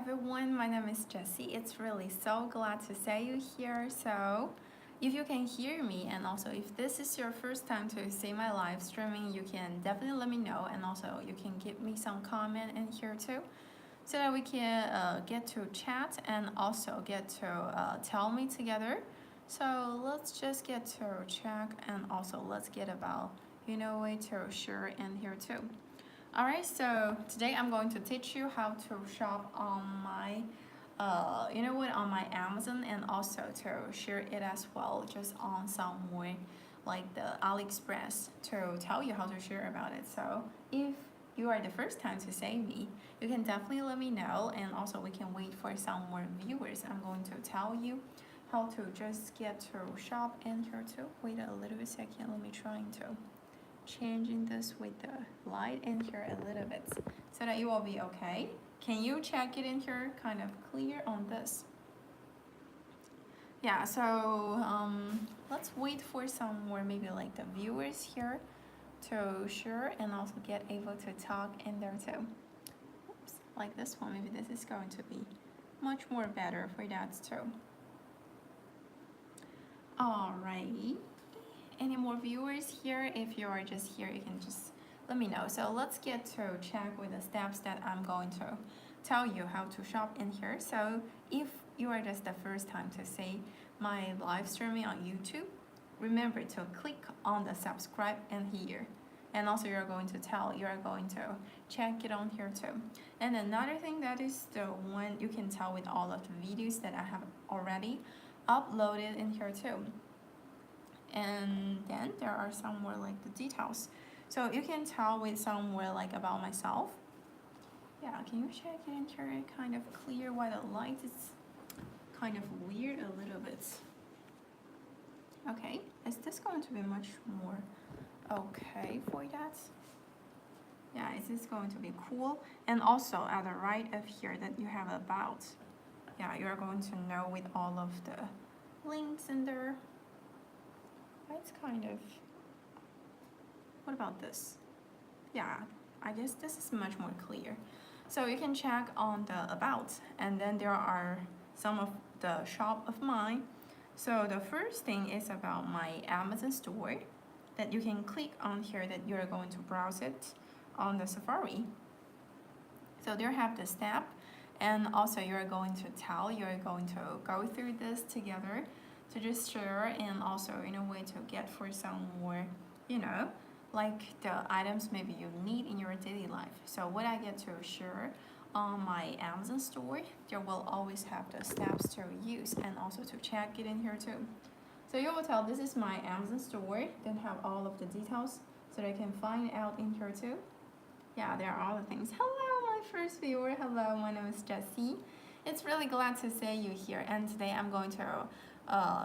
everyone, my name is Jessie. It's really so glad to see you here. So if you can hear me, and also if this is your first time to see my live streaming, you can definitely let me know, and also you can give me some comment in here too, so that we can get to chat and also get to tell me together. So let's just get to check, and also let's get about way to share in here too. Alright, so today I'm going to teach you how to shop on my on my Amazon, and also to share it as well just on some way like the AliExpress to tell you how to share about it. So if you are the first time to see me, you can definitely let me know, and also we can wait for some more viewers. I'm going to tell you how to just get to shop in here too. Wait a little bit second, let me try to changing this with the light in here a little bit so that you will be okay. Can you check it in here kind of clear on this? Yeah, so let's wait for some more maybe like the viewers here to share and also get able to talk in there too. Oops, like this one, maybe this is going to be much more better for that too. Alright, any more viewers here? If you are just here, you can just let me know. So let's get to check with the steps that I'm going to tell you how to shop in here. So if you are just the first time to see my live streaming on YouTube, remember to click on the subscribe in here, and also you're going to check it on here too. And another thing, that is the one you can tell with all of the videos that I have already uploaded in here too. And then there are some more like the details, so you can tell with some more like about myself. Yeah, can you check it in here kind of clear while the light is kind of weird a little bit? Okay, is this going to be much more okay for that? Yeah, is this going to be cool? And also at the right of here that you have about, yeah, you're going to know with all of the links in there. It's kind of, what about this? Yeah, I guess this is much more clear. So you can check on the about, and then there are some of the shop of mine. So the first thing is about my Amazon store that you can click on here, that you're going to browse it on the Safari. So there have the step, and also you're going to go through this together to just share, and also in a way to get for some more, like the items maybe you need in your daily life. So what I get to share on my Amazon store, there will always have the steps to use, and also to check it in here too. So you will tell this is my Amazon store, then have all of the details so they can find out in here too. Yeah, there are all the things. Hello, my first viewer. Hello, my name is Jessie. It's really glad to see you here, and today I'm going to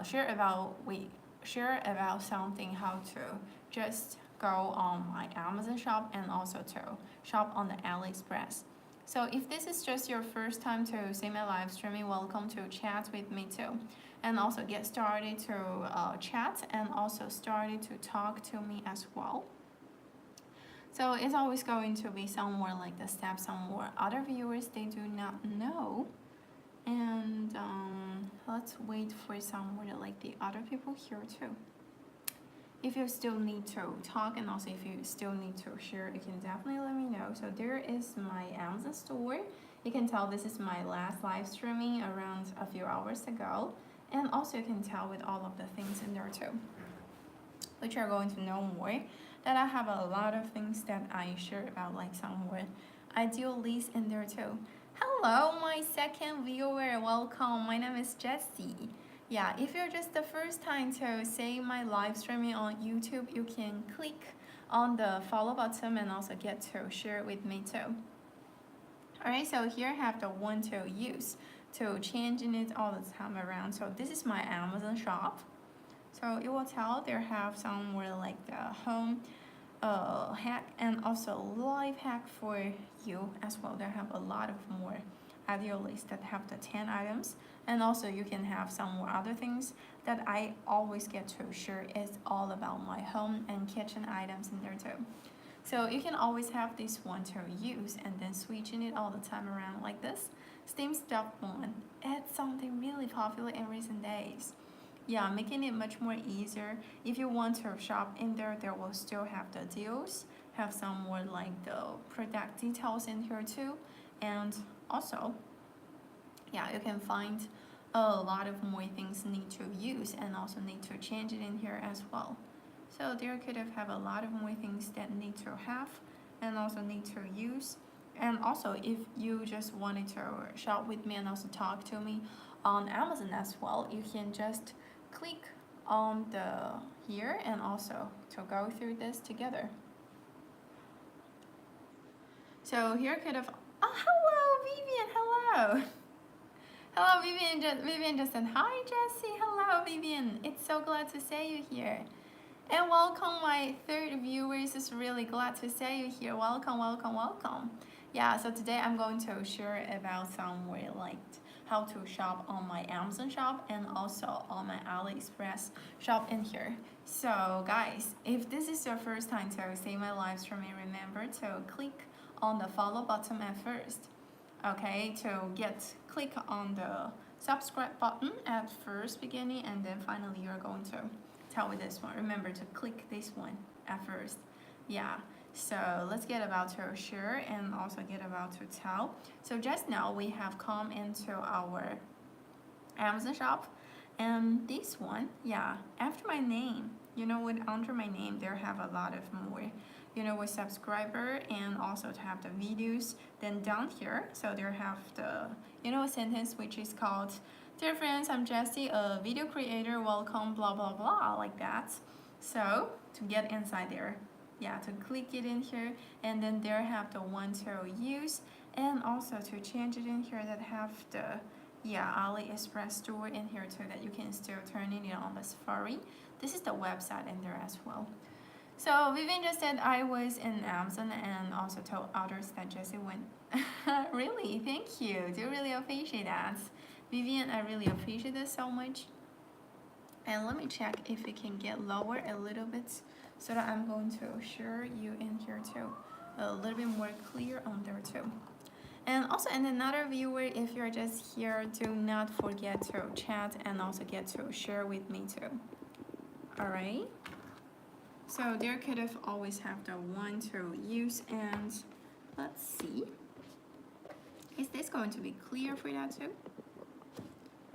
share about something, how to just go on my Amazon shop and also to shop on the AliExpress. So if this is just your first time to see my live streaming, welcome to chat with me too, and also get started to chat, and also started to talk to me as well. So it's always going to be some more like the steps, some more other viewers they do not know. And let's wait for some more like the other people here too. If you still need to talk, and also if you still need to share, you can definitely let me know. So there is my Amazon store. You can tell this is my last live streaming around a few hours ago, and also you can tell with all of the things in there too, which are going to know more, that I have a lot of things that I share about, like some more ideal lists in there too. Hello, my second viewer, welcome. My name is Jessie. Yeah, if you're just the first time to see my live streaming on YouTube, you can click on the follow button and also get to share with me too. Alright, so here I have the one to use to changing it all the time around. So this is my Amazon shop. So it will tell there have some more like the home hack, and also life hack for you as well. There have a lot of more ideal lists that have the 10 items, and also you can have some more other things that I always get to share. Is all about my home and kitchen items in there too. So you can always have this one to use and then switching it all the time around like this. Steam Stop one. It's something really popular in recent days. Yeah, making it much more easier. If you want to shop in there, there will still have the deals, have some more like the product details in here too. And also, yeah, you can find a lot of more things need to use and also need to change it in here as well. So there could have a lot of more things that need to have and also need to use. And also if you just wanted to shop with me and also talk to me on Amazon as well, you can just click on the here and also to go through this together. So here could have, oh hello Vivian, hello. Hello Vivian, Vivian just said, hi Jessie, hello Vivian, it's so glad to see you here. And welcome my third viewers, it's really glad to see you here, welcome, welcome, welcome. Yeah, so today I'm going to share about some way like how to shop on my Amazon shop and also on my AliExpress shop in here. So guys, if this is your first time to see my live streaming, remember to click on the follow button at first. Okay, to click on the subscribe button at first beginning, and then finally you're going to tell with this one. Remember to click this one at first. Yeah, so let's get about to share and also get about to tell. So just now we have come into our Amazon shop, and this one, yeah, after my name, you know what, under my name there have a lot of more, you know, with subscriber and also to have the videos. Then down here, so there have the, you know, a sentence which is called, dear friends, I'm Jessie, a video creator, welcome, blah blah blah, like that. So to get inside there, yeah, to click it in here, and then there have the one to use and also to change it in here that have the, yeah, AliExpress store in here too, that you can still turn it on the Safari. This is the website in there as well. So Vivian just said I was in Amazon and also told others that Jessie went. Really, thank you. Do really appreciate that. Vivian, I really appreciate this so much. And let me check if it can get lower a little bit so that I'm going to show you in here too. A little bit more clear on there too. And also, and another viewer, if you're just here, do not forget to chat and also get to share with me too. Alright? So there could have always have the one to use, and let's see. Is this going to be clear for that too?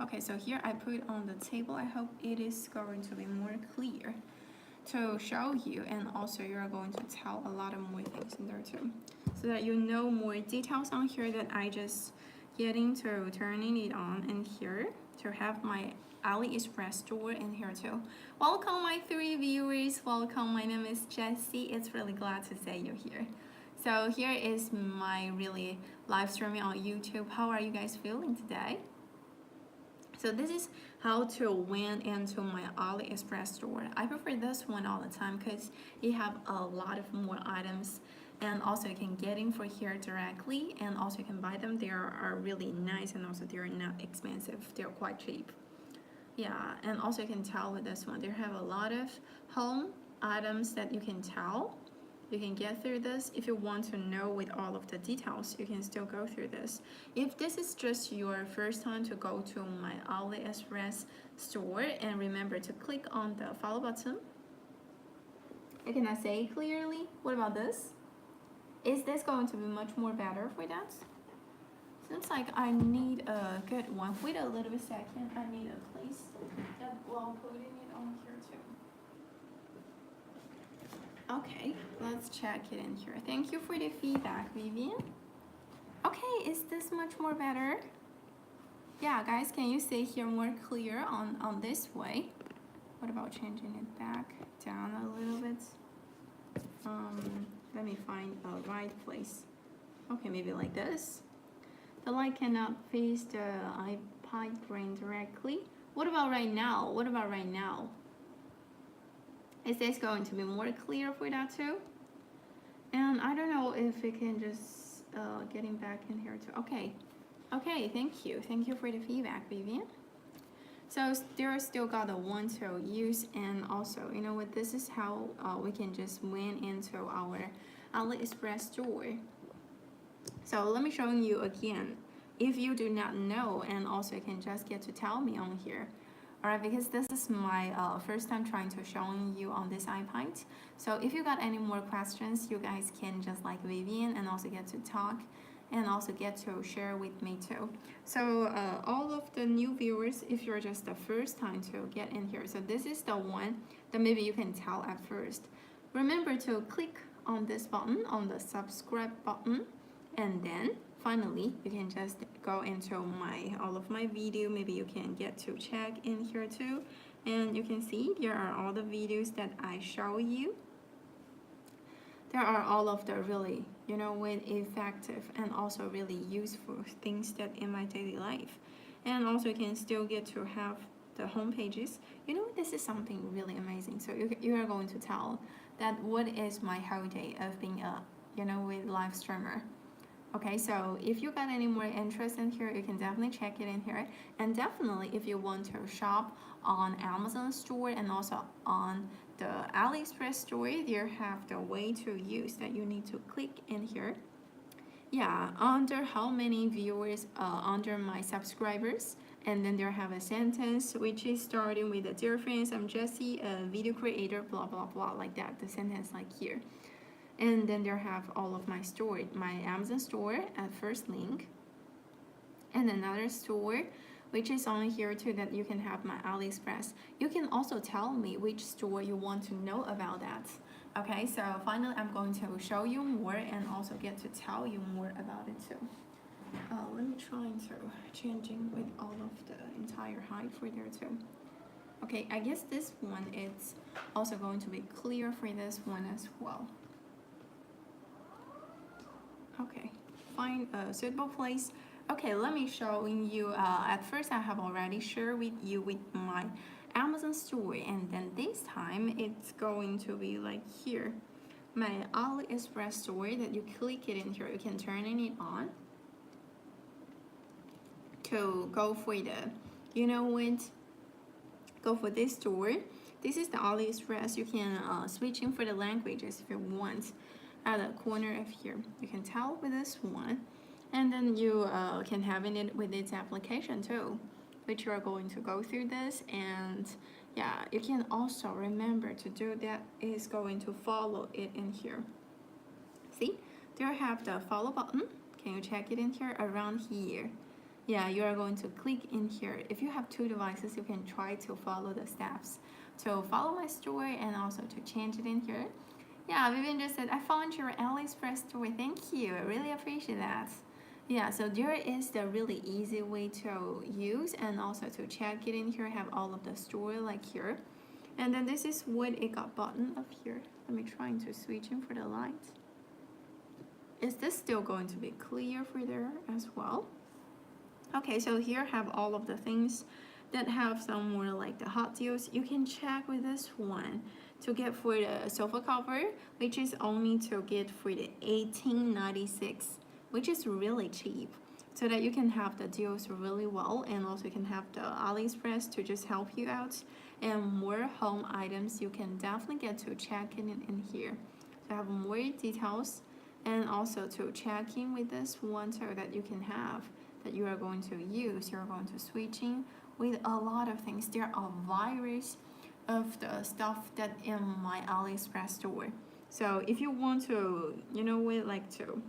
Okay, so here I put on the table. I hope it is going to be more clear to show you, and also you're going to tell a lot of more things in there too, so that you know more details on here that I just getting to turning it on in here to have my AliExpress store in here too. Welcome my 3 viewers, welcome, my name is Jessie, it's really glad to see you here. So here is my really live streaming on YouTube. How are you guys feeling today? So this is how to win into my AliExpress store. I prefer this one all the time because you have a lot of more items, and also you can get in for here directly, and also you can buy them. They are really nice, and also they're not expensive. They're quite cheap. Yeah, and also you can tell with this one, they have a lot of home items that you can tell. You can get through this. If you want to know with all of the details, you can still go through this. If this is just your first time to go to my AliExpress store, and remember to click on the follow button. Can I say clearly? What about this? Is this going to be much more better for that? Seems like I need a good one. Wait a little bit second. I need a place that while putting it on here too. Okay, let's check it in here. Thank you for the feedback, Vivian. Okay, is this much more better? Yeah, guys, can you stay here more clear on this way? What about changing it back down a little bit? Let me find a right place. Okay, maybe like this. The light cannot face the iPad brain directly. What about right now? What about right now? Is this going to be more clear for that too? And I don't know if it can just getting back in here too. Okay, okay, thank you for the feedback, Vivian. So there still got the one to use, and also, you know what, this is how we can just win into our AliExpress store. So let me show you again. If you do not know, and also you can just get to tell me on here. Alright, because this is my first time trying to showing you on this iPad. So if you got any more questions, you guys can just like Vivian and also get to talk and also get to share with me too. So all of the new viewers, if you're just the first time to get in here, so this is the one that maybe you can tell at first. Remember to click on this button, on the subscribe button, and then finally you can just go into all of my video. Maybe you can get to check in here too, and you can see there are all the videos that I show you. There are all of the really, with effective and also really useful things that in my daily life. And also you can still get to have the home pages. This is something really amazing. So you are going to tell that what is my whole day of being a, with live streamer. Okay, so if you got any more interest in here, you can definitely check it in here. And definitely if you want to shop on Amazon store and also on the AliExpress store, there have the way to use that you need to click in here. Yeah, under how many viewers, under my subscribers, and then there have a sentence which is starting with dear friends, I'm Jessie, a video creator, blah blah blah, like that, the sentence like here. And then there have all of my store, my Amazon store at first link, and another store which is on here too, that you can have my AliExpress. You can also tell me which store you want to know about that. Okay, so finally I'm going to show you more and also get to tell you more about it too. Let me try to changing with all of the entire height for there too. Okay, I guess this one is also going to be clear for this one as well. Okay, find a suitable place. Okay, let me show you. At first I have already shared with you with my Amazon store, and then this time it's going to be like here, my AliExpress store, that you click it in here, you can turn it on to go for the, go for this store. This is the AliExpress. You can switch in for the languages if you want. At the corner of here, you can tell with this one, and then you can have it with its application too, which you are going to go through this. And yeah, you can also remember to do that is going to follow it in here. See, there I have the follow button. Can you check it in here around here? Yeah, you are going to click in here. If you have two devices, you can try to follow the steps to follow my store and also to change it in here. Yeah, Vivian just said, I found your AliExpress store. Thank you. I really appreciate that. Yeah, so there is the really easy way to use and also to check it in here. Have all of the store like here. And then this is what it got button up here. Let me try to switch in for the light. Is this still going to be clear for there as well? Okay, so here have all of the things that have some more like the hot deals. You can check with this one to get for the sofa cover, which is only to get for the $18.96, which is really cheap, so that you can have the deals really well, and also you can have the AliExpress to just help you out, and more home items you can definitely get to check in here to have more details, and also to check in with this one so that you can have that you are going to use. You're going to switch in with a lot of things. There are virus of the stuff that in my AliExpress store. So if you want to, we like to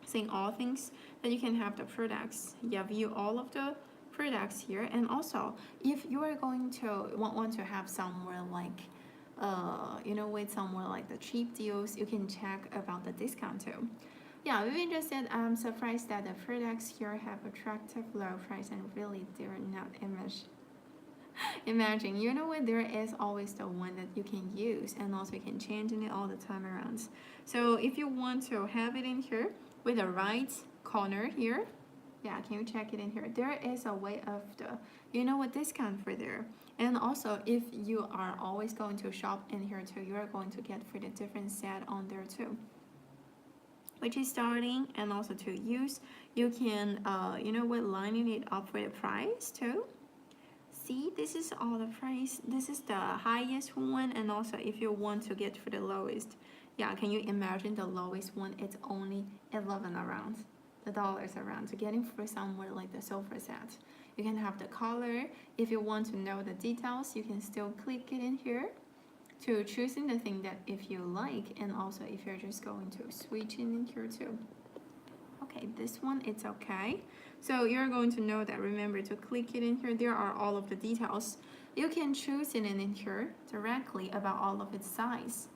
see all things, that you can have the products. Yeah, view all of the products here. And also, if you are going to want to have somewhere like, with somewhere like the cheap deals, you can check about the discount too. Yeah, Vivian just said, I'm surprised that the products here have attractive low price and really they're not imagine. There is always the one that you can use, and also you can change it all the time around. So if you want to have it in here with the right corner here, yeah, can you check it in here? There is a way of the, discount for there. And also if you are always going to shop in here too, you are going to get for the different set on there too, which is starting and also to use. You can, lining it up for the price too. See, this is all the price. This is the highest one, and also if you want to get for the lowest, Yeah, can you imagine the lowest one? It's only 11 around, the dollars around. So getting for somewhere like the sofa set. You can have the color. If you want to know the details, you can still click it in here to choosing the thing that if you like, and also if you're just going to switch in here too. Okay, this one, it's okay. So you're going to know that, remember to click it in here. There are all of the details. You can choose it in here directly about all of its size.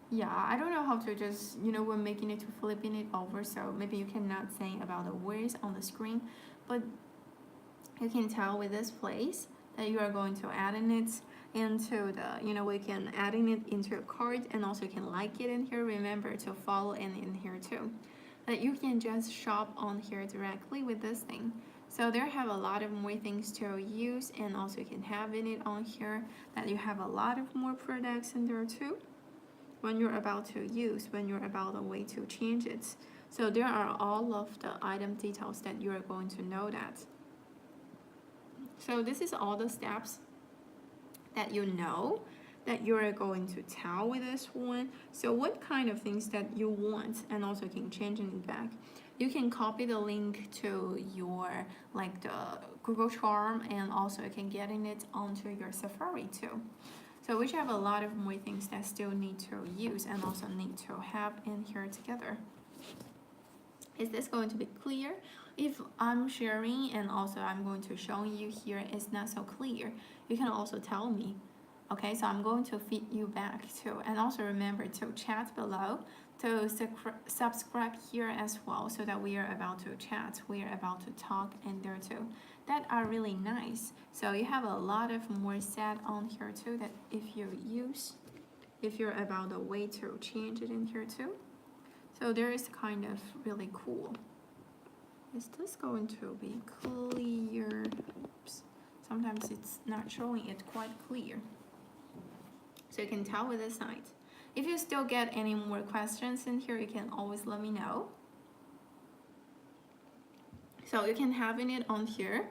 Yeah, I don't know how to just, we're making it to flipping it over, so maybe you cannot say about the words on the screen, but you can tell with this place that you are going to add in it into the, we can add in it into your cart, and also you can like it in here. Remember to follow in here too. That you can just shop on here directly with this thing. So there have a lot of more things to use, and also you can have in it on here that you have a lot of more products in there too when you're about to use, when you're about a way to change it. So there are all of the item details that you are going to know that. So this is all the steps that you know that you're going to tell with this one. So what kind of things that you want, and also can change it back. You can copy the link to your like the Google Charm, and also you can get in it onto your Safari too. So we have a lot of more things that still need to use and also need to have in here together. Is this going to be clear? If I'm sharing and also I'm going to show you here is not so clear, you can also tell me. Okay, so I'm going to feed you back too. And also remember to chat below, to subscribe here as well, so that we are about to chat, we are about to talk in there too. That are really nice. So you have a lot of more set on here too that if you use, if you're about a way to change it in here too. So there is kind of really cool. Is this going to be clear? Oops. Sometimes it's not showing it quite clear. So you can tell with the side. If you still get any more questions in here, you can always let me know. So you can have it on here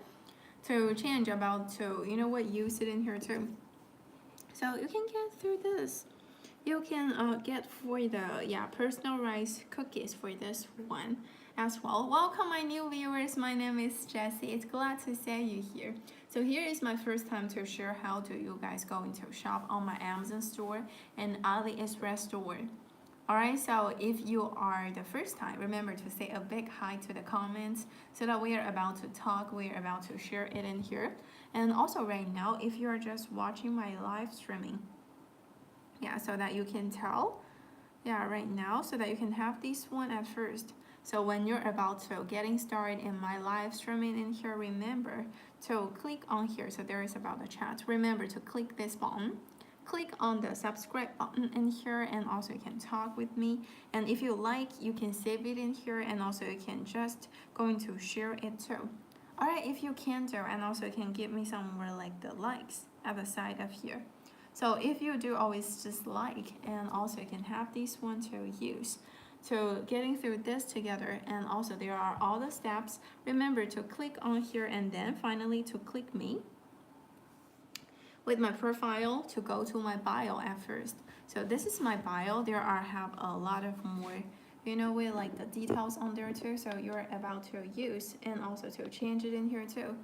to change about to, use it in here too. So you can get through this. You can get for the personalized cookies for this one as well. Welcome my new viewers. My name is Jessie. It's glad to see you here. So here is my first time to share how do you guys going to shop on my Amazon store and AliExpress store. Alright, so if you are the first time, remember to say a big hi to the comments so that we are about to talk, we are about to share it in here. And also right now, if you are just watching my live streaming, so that you can tell, right now, so that you can have this one at first. So when you're about to getting started in my live streaming in here, remember to click on here. So there is about the chat. Remember to click this button. Click on the subscribe button in here, and also you can talk with me. And if you like, you can save it in here, and also you can just going to share it too. Alright, if you can do, and also you can give me somewhere like the likes at the side of here. So if you do always just like, and also you can have this one to use. So getting through this together, and also there are all the steps. Remember to click on here, and then finally to click me with my profile to go to my bio at first. So this is my bio. There are have a lot of more, with like the details on there too. So you're about to use and also to change it in here too.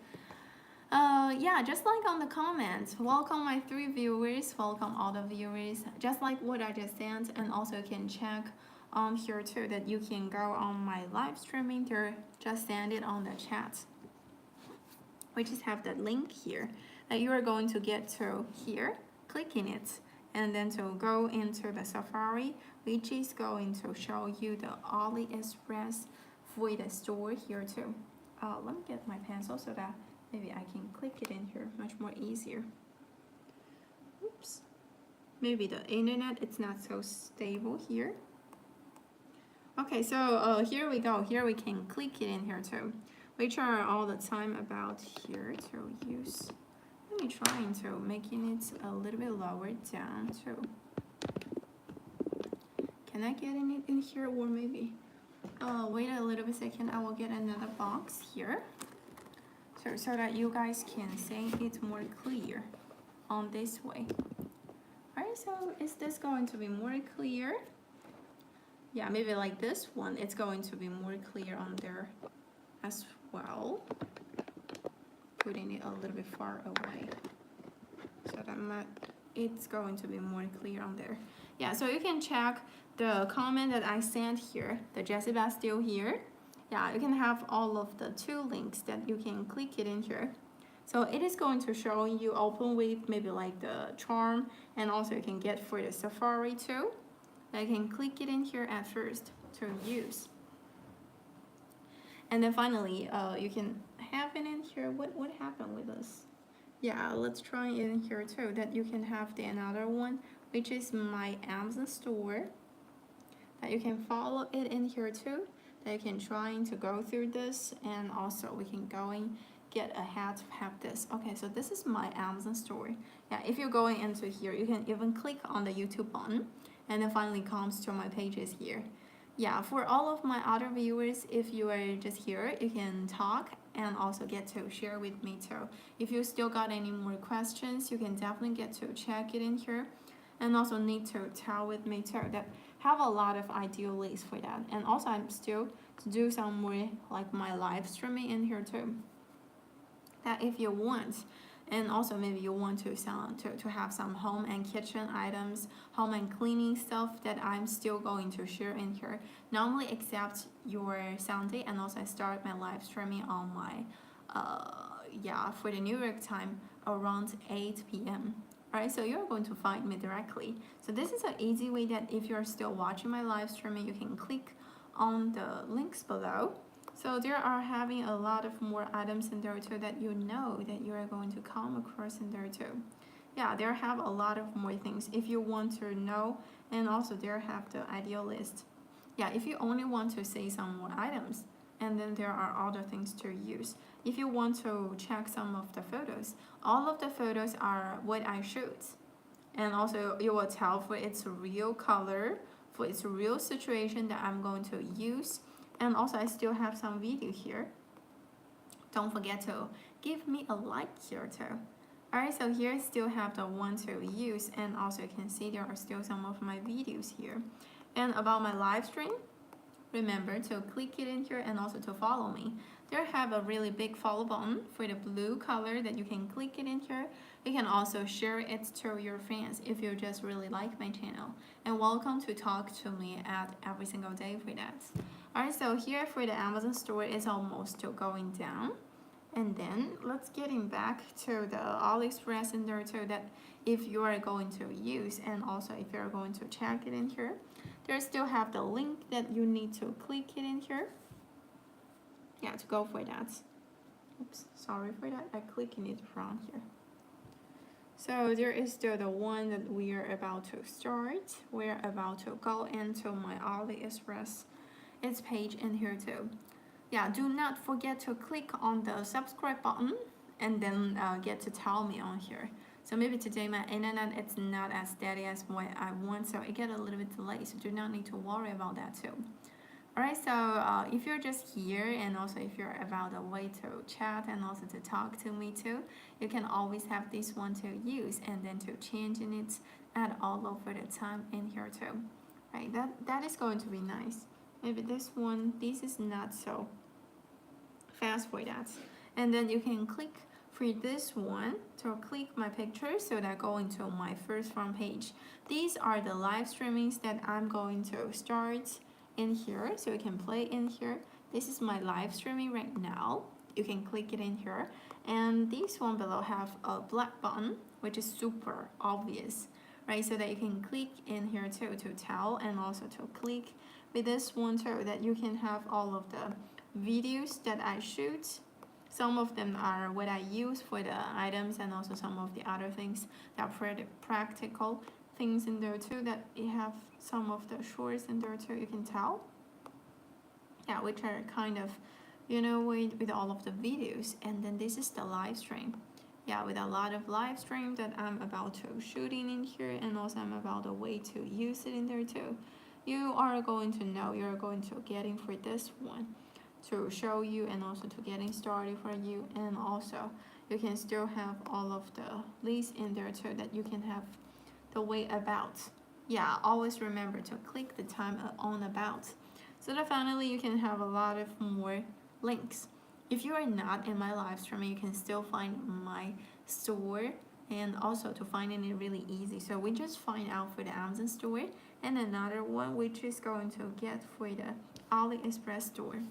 Just like on the comments, welcome my 3 viewers, welcome all the viewers, just like what I just sent. And also you can check on here too that you can go on my live streaming there, just send it on the chat. We just have that link here that you are going to get to here, clicking it, and then to go into the Safari, which is going to show you the AliExpress for the store here too. Let me get my pencil so that maybe I can click it in here much more easier. Oops. Maybe the internet, it's not so stable here. Okay, so here we go. Here we can click it in here too, which are all the time about here to use. Let me try into making it a little bit lower down too. Can I get it in here, or maybe wait a little bit second, I will get another box here. So that you guys can see it more clear on this way. Alright, so is this going to be more clear? Yeah, maybe like this one, it's going to be more clear on there as well. Putting it a little bit far away, so that it's going to be more clear on there. Yeah, so you can check the comment that I sent here, the Jessie-best deal here. Yeah, you can have all of the 2 links that you can click it in here. So it is going to show you open with maybe like the charm, and also you can get for the Safari too. You can click it in here at first to use. And then finally, you can have it in here. What happened with this? Yeah, let's try it in here too, that you can have the another one, which is my Amazon store, that you can follow it in here too, that you can try to go through this, and also we can go and get a hat to have this. Okay, so this is my Amazon store. Yeah, if you're going into here, you can even click on the YouTube button, and then finally comes to my pages here. Yeah, for all of my other viewers, if you are just here, you can talk and also get to share with me too. If you still got any more questions, you can definitely get to check it in here, and also need to tell with me too, that have a lot of ideal leads for that. And also I'm still to do some more like my live streaming in here too, that if you want. And also maybe you want to have some home and kitchen items, home and cleaning stuff, that I'm still going to share in here. Normally except your Sunday, and also I start my live streaming on my for the New York time around 8 p.m. Alright, so you're going to find me directly. So this is an easy way that if you're still watching my live streaming, you can click on the links below. So there are having a lot of more items in there too, that you know that you are going to come across in there too. Yeah, there have a lot of more things if you want to know, and also there have the ideal list. Yeah, if you only want to see some more items, and then there are other things to use. If you want to check some of the photos, all of the photos are what I shoot, and also you will tell for its real color, for its real situation that I'm going to use. And also I still have some video here. Don't forget to give me a like here too. Alright, so here I still have the one to use, and also you can see there are still some of my videos here. And about my live stream, remember to click it in here and also to follow me. There have a really big follow button for the blue color that you can click it in here. You can also share it to your friends if you just really like my channel. And welcome to talk to me at every single day for that. Alright, so here for the Amazon store is almost going down. And then let's getting back to the AliExpress in there too, that if you are going to use, and also if you're going to check it in here, there still have the link that you need to click it in here. Yeah, to go for that. Oops, sorry for that, I clicking it wrong here. So there is still the one that we are about to start. We're about to go into my AliExpress its page in here too. Yeah, do not forget to click on the subscribe button, and then get to tell me on here. So maybe today my internet it's not as steady as what I want, so it get a little bit delayed, so do not need to worry about that too. Alright, so if you're just here, and also if you're about a way to chat and also to talk to me too, you can always have this one to use, and then to change in it at all over the time in here too. Right, that is going to be nice. Maybe this one, this is not so fast for that. And then you can click for this one to click my picture, so that go into my first front page. These are the live streamings that I'm going to start in here, so you can play in here. This is my live streaming right now. You can click it in here, and this one below have a black button, which is super obvious, right? So that you can click in here too to tell, and also to click with this one too, that you can have all of the videos that I shoot. Some of them are what I use for the items, and also some of the other things that are pretty practical things in there too, that you have some of the shorts in there too, you can tell. Yeah, which are kind of, you know, with all of the videos. And then this is the live stream. Yeah, with a lot of live stream that I'm about to shooting in here, and also I'm about the way to use it in there too. You are going to know, you're going to getting for this one to show you, and also to getting started for you. And also you can still have all of the links in there too, that you can have the way about. yeah, always remember to click the time on about, so that finally you can have a lot of more links. If you are not in my live stream, you can still find my store, and also to find it really easy. So we just find out for the Amazon store, and another one which is going to get for the AliExpress store.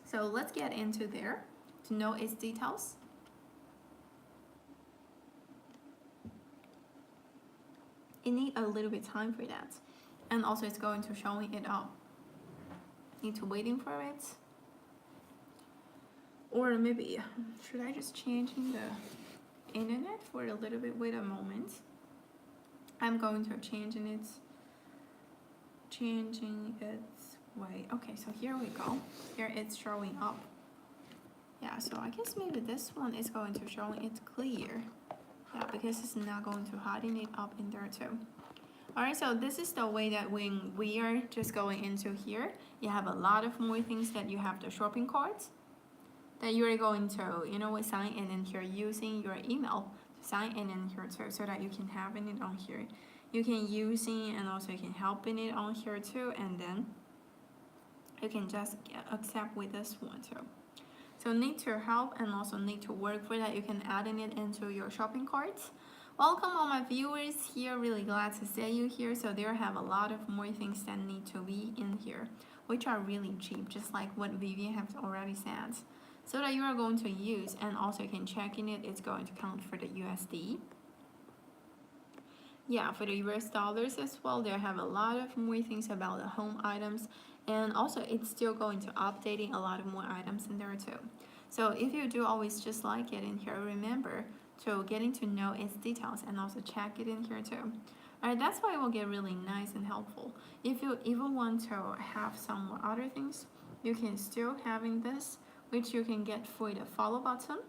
So let's get into there to know its details. It need a little bit time for that, and also it's going to showing it up. Need to waiting for it, or maybe should I just changing the internet for a little bit? Wait a moment. I'm going to changing its way. Okay, so here we go. Here it's showing up. Yeah, so I guess maybe this one is going to show it clear. Yeah, because it's not going to hiding it up in there too. Alright, so this is the way that when we are just going into here, you have a lot of more things that you have the shopping carts that you're going to, sign in here using your email to sign in here too, so that you can have it on here. You can using and also you can help in it on here too, and then you can just accept with this one too. So need to help and also need to work for that. You can add in it into your shopping carts. Welcome all my viewers here, really glad to see you here. So there have a lot of more things that need to be in here, which are really cheap, just like what Vivian has already said. So that you are going to use, and also you can check in it, it's going to count for the USD. Yeah, for the US dollars as well, there have a lot of more things about the home items, and also it's still going to updating a lot of more items in there too. So if you do always just like it in here, remember to getting to know its details and also check it in here too. Alright, that's why it will get really nice and helpful. If you even want to have some more other things, you can still having this, which you can get for the follow button.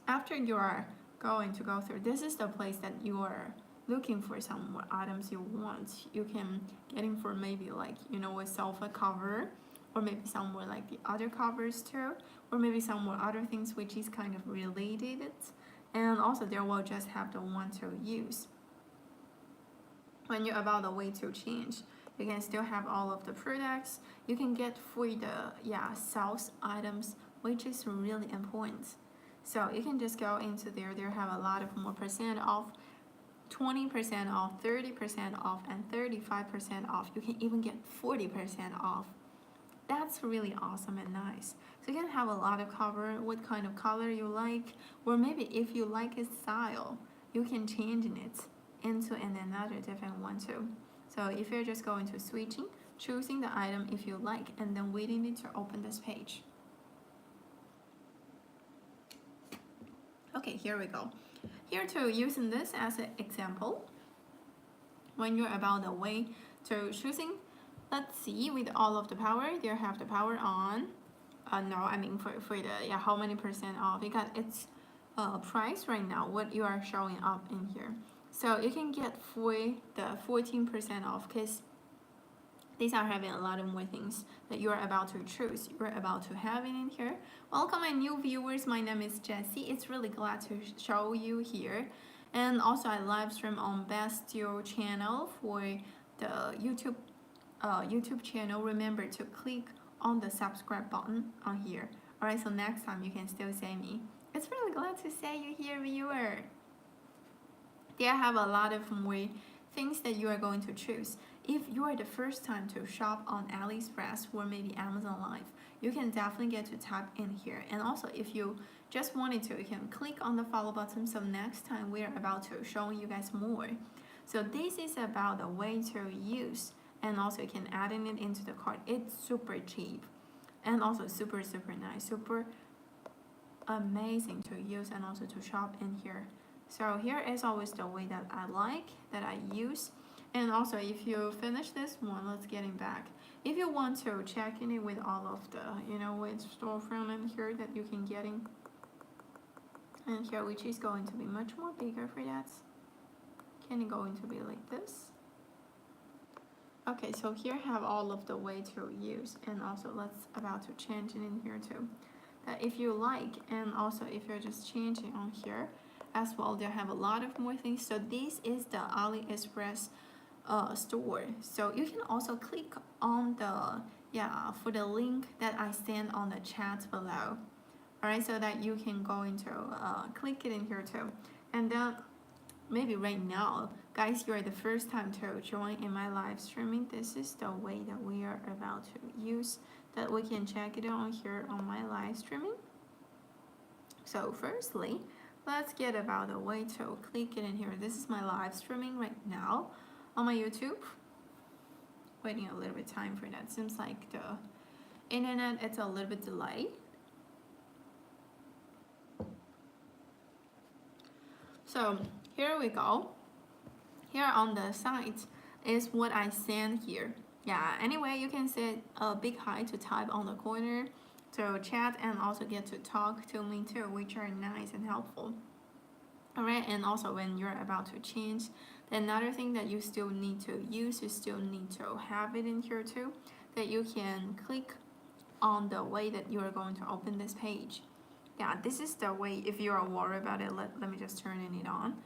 After you are going to go through, this is the place that you are looking for some more items you want. You can getting for maybe like, a sofa cover, or maybe some more like the other covers too, or maybe some more other things which is kind of related. And also there will just have the one to use. When you're about the way to change, you can still have all of the products. You can get for the sales items, which is really important. So you can just go into there. There have a lot of more percent off, 20% off, 30% off, and 35% off. You can even get 40% off. That's really awesome and nice. So you can have a lot of cover, what kind of color you like, or maybe if you like a style, you can change it into another different one too. So if you're just going to switching, choosing the item if you like, and then waiting it to open this page. Okay, here we go. Here too, using this as an example, when you're about the way to choosing, let's see, with all of the power, there have the power on. No, I mean for the how many percent off, because it's price right now what you are showing up in here. So you can get for the 14% off, because these are having a lot of more things that you are about to choose. You're about to have it in here. Welcome my new viewers. My name is Jessie. It's really glad to show you here. And also I live stream on Bastille channel for the YouTube channel. Remember to click on the subscribe button on here. Alright, so next time you can still see me. It's really glad to see you here, viewer. They have a lot of more things that you are going to choose. If you are the first time to shop on AliExpress or maybe Amazon Live, you can definitely get to type in here. And also if you just wanted to, you can click on the follow button. So next time we are about to show you guys more. So this is about the way to use, and also you can add in it into the cart. It's super cheap and also super nice, super amazing to use and also to shop in here. So here is always the way that I like, that I use. And also if you finish this one, let's get it back. If you want to check in it with all of the, with storefront in here that you can get in. And here, which is going to be much more bigger for that. Can it going to be like this? Okay, so here have all of the way to use, and also let's about to change it in here too. That if you like, and also if you're just changing on here, as well. They have a lot of more things. So this is the AliExpress store. So you can also click on the for the link that I send on the chat below. All right, so that you can go into click it in here too. And then maybe right now, guys, you are the first time to join in my live streaming. This is the way that we are about to use that we can check it on here on my live streaming. So firstly, let's get about the way to click it in here. This is my live streaming right now on my YouTube. Waiting a little bit time for that. Seems like the internet, it's a little bit delayed. So here we go. Here on the site is what I send here. Yeah, anyway, you can set a big hi to type on the corner to chat and also get to talk to me too, which are nice and helpful. All right, and also when you're about to change, another thing that you still need to use, you still need to have it in here too, that you can click on the way that you are going to open this page. Yeah, this is the way. If you are worried about it, let me just turn it on.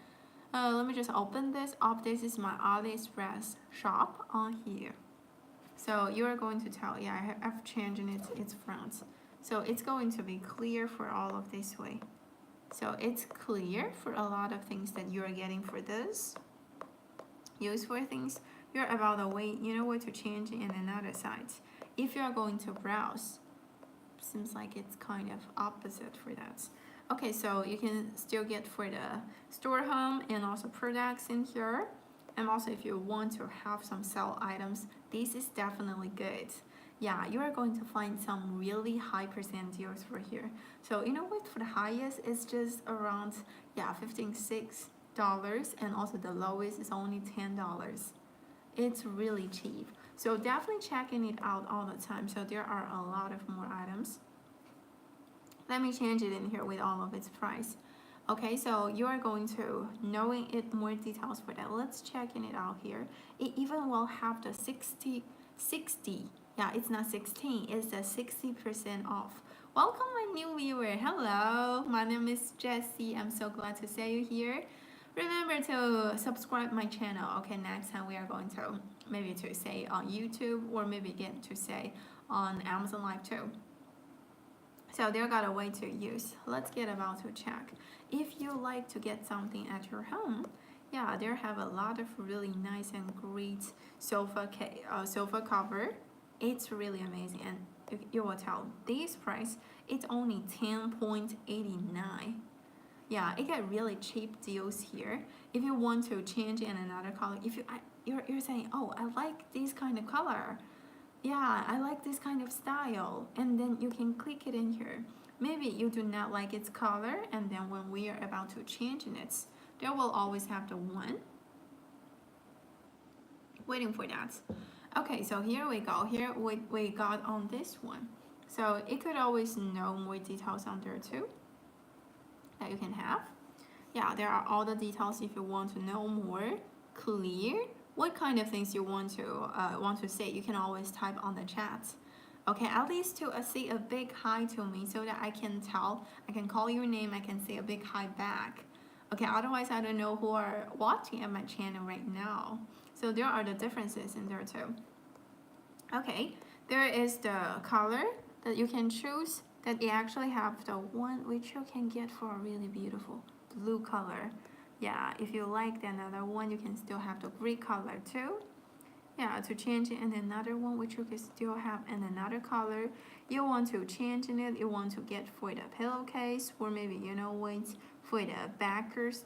Let me just open this up. This is my AliExpress shop on here. So you are going to tell, yeah, I've changed its front. So it's going to be clear for all of this way. So it's clear for a lot of things that you are getting for this. Use for things you're about the way, you know what to change in another site. If you are going to browse, seems like it's kind of opposite for that. Okay, so you can still get for the store home and also products in here. And also if you want to have some sell items, this is definitely good. Yeah, you are going to find some really high percent deals for here. So you know what, for the highest it's just around $15-16, and also the lowest is only $10. It's really cheap. So definitely checking it out all the time. So there are a lot of more items. Let me change it in here with all of its price. Okay, so you are going to knowing it more details for that. Let's check it out here. It even will have the 60. Yeah, it's not 16, it's the 60% off. Welcome my new viewer. Hello, my name is Jessie. I'm so glad to see you here. Remember to subscribe my channel. Okay, next time we are going to maybe to say on YouTube or maybe get to say on Amazon Live too. So they got a way to use. Let's get about to check. If you like to get something at your home, yeah, there have a lot of really nice and great sofa cover. It's really amazing, and you will tell this price, it's only $10.89. Yeah, it got really cheap deals here. If you want to change in another color, if you're saying, oh, I like this kind of color, yeah, I like this kind of style, and then you can click it in here. Maybe you do not like its color, and then when we are about to change in it, there will always have the one. Waiting for that. Okay, so here we go. Here we got on this one. So it could always know more details on there too that you can have. Yeah, there are all the details if you want to know more clear. What kind of things you want to say, you can always type on the chat. Okay, at least to say a big hi to me so that I can tell, I can call your name, I can say a big hi back. Okay, otherwise I don't know who are watching at my channel right now. So there are the differences in there too. Okay, there is the color that you can choose, that you actually have the one which you can get for a really beautiful blue color. Yeah, if you like another one, you can still have the gray color too. Yeah, to change it in another one, which you can still have in another color. You want to change in it, you want to get for the pillowcase, or maybe you know what, for the backrest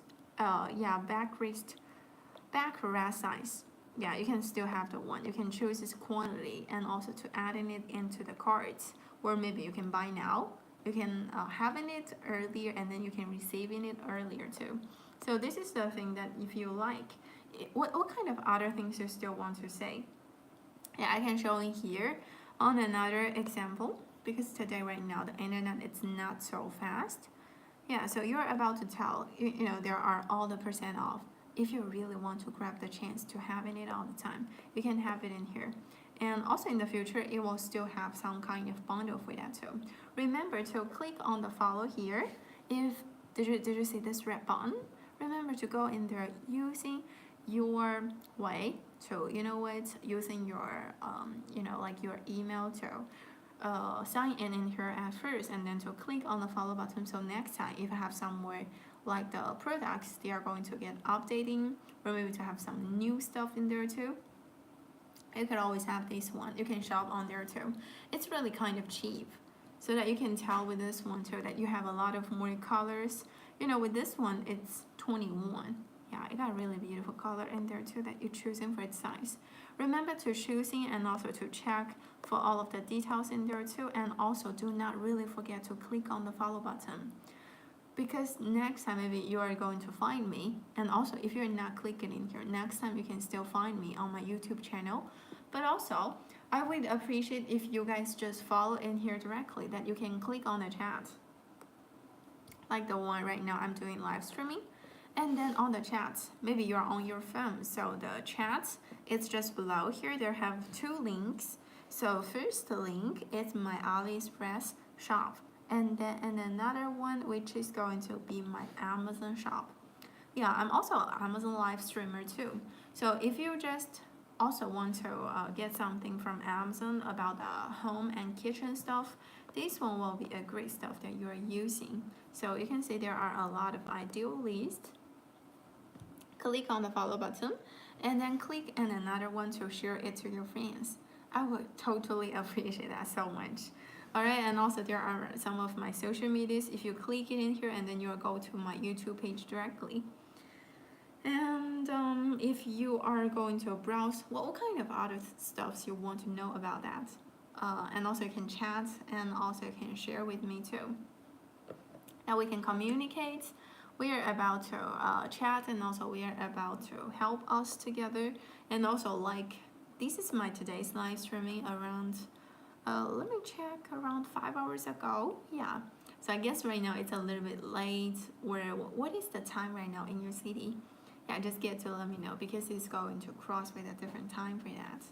size. Yeah, you can still have the one. You can choose its quantity and also to adding it into the carts, or maybe you can buy now. You can having it earlier, and then you can receiving it earlier too. So this is the thing that if you like, what kind of other things you still want to say? Yeah, I can show in here on another example, because today right now the internet it's not so fast. Yeah, so you're about to tell, you know, there are all the percent off. If you really want to grab the chance to having it all the time, you can have it in here. And also in the future, it will still have some kind of bundle for that too. Remember to click on the follow here. If Did you see this red button? Remember to go in there using your way to, you know what, using your like your email to sign in here at first, and then to click on the follow button. So next time if you have somewhere like the products, they are going to get updating, or maybe to have some new stuff in there too, you could always have this one. You can shop on there too. It's really kind of cheap, so that you can tell with this one too that you have a lot of more colors. You know, with this one it's 21. Yeah, it got a really beautiful color in there too that you're choosing for its size. Remember to choosing and also to check for all of the details in there too, and also do not really forget to click on the follow button, because next time maybe you are going to find me, and also if you're not clicking in here, next time you can still find me on my YouTube channel. But also I would appreciate if you guys just follow in here directly, that you can click on the chat, like the one right now I'm doing live streaming. And then on the chats, maybe you're on your phone, so the chats, it's just below here. There have two links. So first link is my AliExpress shop, and then another one which is going to be my Amazon shop. Yeah, I'm also an Amazon live streamer too. So if you just also want to get something from Amazon about the home and kitchen stuff, this one will be a great stuff that you are using. So you can see there are a lot of ideal lists. Click on the follow button, and then click on another one to share it to your friends. I would totally appreciate that so much. Alright, and also there are some of my social medias. If you click it in here, and then you'll go to my YouTube page directly. And if you are going to browse, what kind of other stuffs you want to know about that, and also you can chat, and also you can share with me too. Now we can communicate. We are about to chat, and also we are about to help us together. And also, like, this is my today's live streaming around let me check, around 5 hours ago. Yeah, so I guess right now it's a little bit late. What is the time right now in your city? Yeah, just get to let me know, because it's going to cross with a different time for that.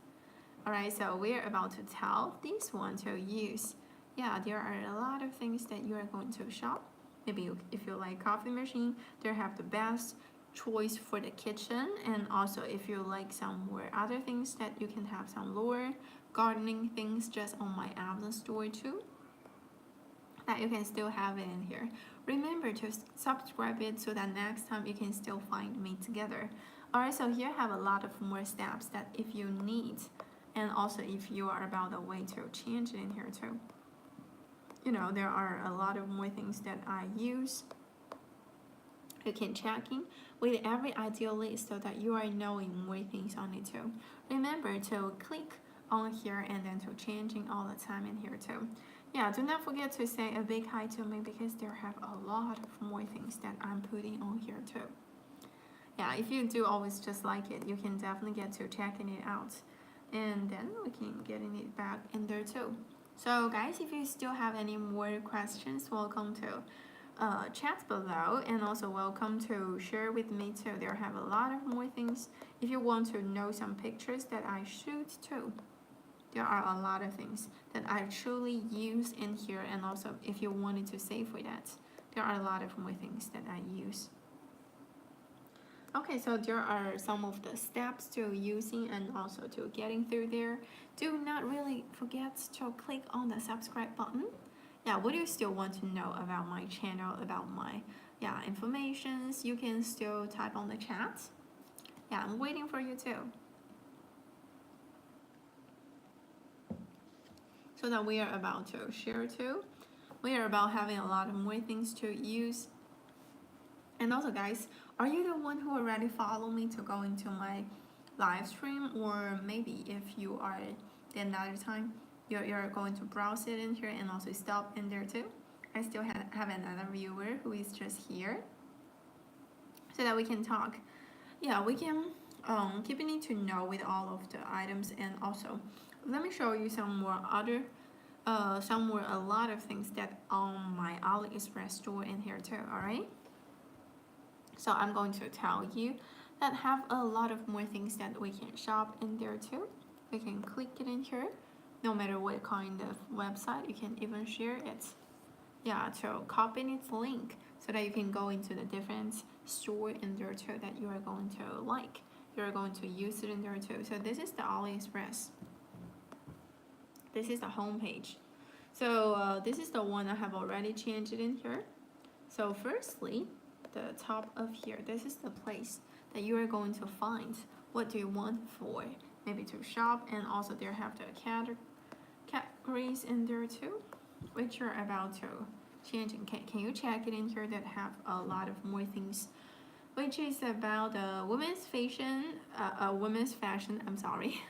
Alright, so we're about to tell this one to use. Yeah, there are a lot of things that you are going to shop. Maybe if you like coffee machine, they have the best choice for the kitchen. And also if you like some more other things, that you can have some lower gardening things just on my Amazon store too, that you can still have it in here. Remember to subscribe it, so that next time you can still find me together. Alright, so here I have a lot of more steps that if you need, and also if you are about a way to change it in here too. You know, there are a lot of more things that I use. You can checking with every ideal list, so that you are knowing more things on it too. Remember to click on here, and then to changing all the time in here too. Yeah, do not forget to say a big hi to me, because there have a lot of more things that I'm putting on here too. Yeah, if you do always just like it, you can definitely get to checking it out, and then we can getting it back in there too. So guys, if you still have any more questions, welcome to chat below, and also welcome to share with me too. There have a lot of more things. If you want to know some pictures that I shoot too, there are a lot of things that I truly use in here. And also if you wanted to save for that, there are a lot of more things that I use. Okay, so there are some of the steps to using and also to getting through there. Do not really forget to click on the subscribe button. Yeah, what do you still want to know about my channel, about my informations? You can still type on the chat. Yeah, I'm waiting for you too. So that we are about to share too. We are about having a lot of more things to use. And also guys, are you the one who already follow me to go into my live stream? Or maybe if you are the another time, you're going to browse it in here and also stop in there too. I still have another viewer who is just here, so that we can talk. Yeah, we can keep it to know with all of the items. And also let me show you some more other a lot of things that on my AliExpress store in here too. Alright, so I'm going to tell you that have a lot of more things that we can shop in there too. We can click it in here, no matter what kind of website. You can even share it. yeah, to copy its link so that you can go into the different store in there too that you are going to like. You're going to use it in there too. So this is the AliExpress. This is the home page. So this is the one I have already changed it in here. So firstly, the top of here, this is the place that you are going to find what do you want for maybe to shop, and also there have the categories in there too, which you're about to change. And can you check it in here that have a lot of more things, which is about women's fashion, I'm sorry.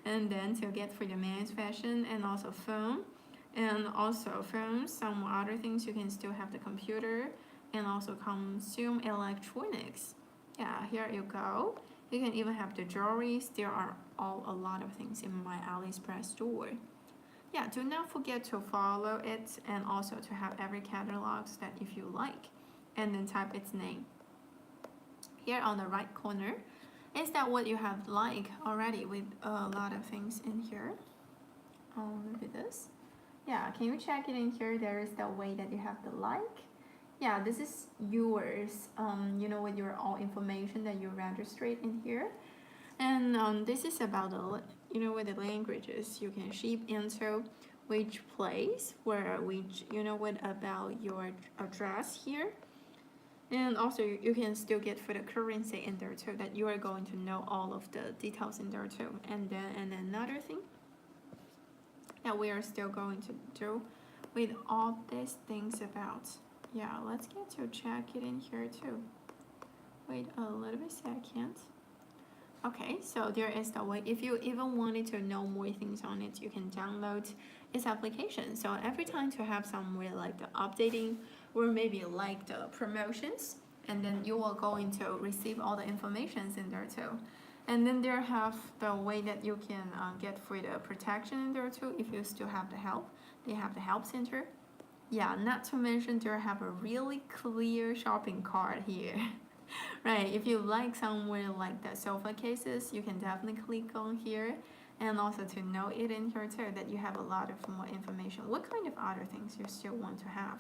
And then to get for the men's fashion, and also phone, and also phones, some other things. You can still have the computer and also consume electronics. Yeah, here you go. You can even have the jewelries. There are a lot of things in my AliExpress store. Yeah, do not forget to follow it, and also to have every catalog that if you like, and then type its name. Here on the right corner, is that what you have like already with a lot of things in here? Maybe this. Yeah, can you check it in here? There is the way that you have the like. Yeah, this is yours. You know, with your all information that you registered in here. And this is about the, you know, with the languages you can ship into, which place, where, which, you know, what about your address here. And also you can still get for the currency in there too, that you are going to know all of the details in there too. And then another thing that we are still going to do with all these things about, yeah, let's get to check it in here too. Wait a little bit second. Okay, so there is the way. If you even wanted to know more things on it, you can download its application. So every time to have somewhere like the updating, or maybe like the promotions, and then you are going to receive all the informations in there too. And then there have the way that you can get for the protection in there too. If you still have the help, they have the help center. Yeah, not to mention they have a really clear shopping cart here. Right, if you like somewhere like the sofa cases, you can definitely click on here, and also to know it in here too, that you have a lot of more information. What kind of other things you still want to have?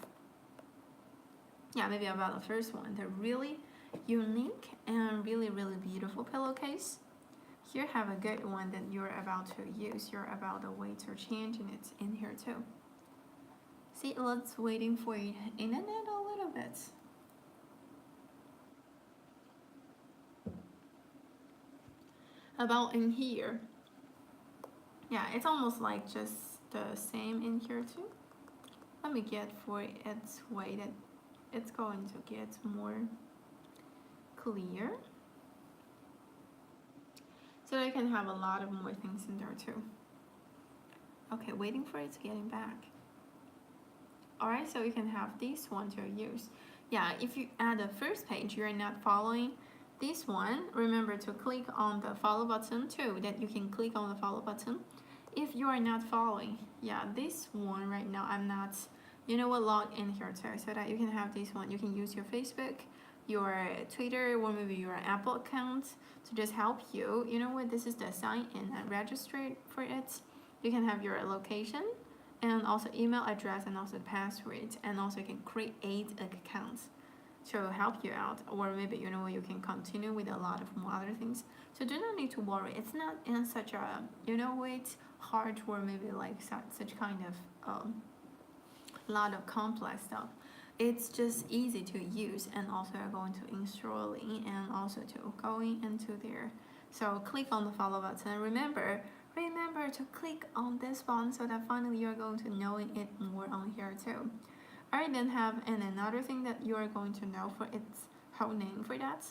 Yeah, maybe about the first one, the really unique and really beautiful pillowcase. Here have a good one that you're about to use. You're about the way to change it in here too. See, let's waiting for internet a little bit. About in here, yeah, it's almost like just the same in here too. Let me get for its way that it's going to get more clear, so I can have a lot of more things in there too. Okay, waiting for it to getting back. Alright, so you can have this one to use. Yeah, if you at the first page you're not following this one, remember to click on the follow button too, that you can click on the follow button. If you are not following, yeah, this one right now I'm not, you know what, log in here too, so that you can have this one. You can use your Facebook, your Twitter, or maybe your Apple account to just help you. You know what, this is the sign in and register for it. You can have your location, and also email address, and also the password, and also you can create accounts to help you out, or maybe, you know, you can continue with a lot of more other things. So do not need to worry. It's not in such a, you know, it's hard, or maybe like such kind of lot of complex stuff. It's just easy to use, and also you're going to installing, and also to going into there. So click on the follow button. Remember to click on this one, so that finally you're going to know it more on here too. Alright, then have another thing that you are going to know for its whole name for that.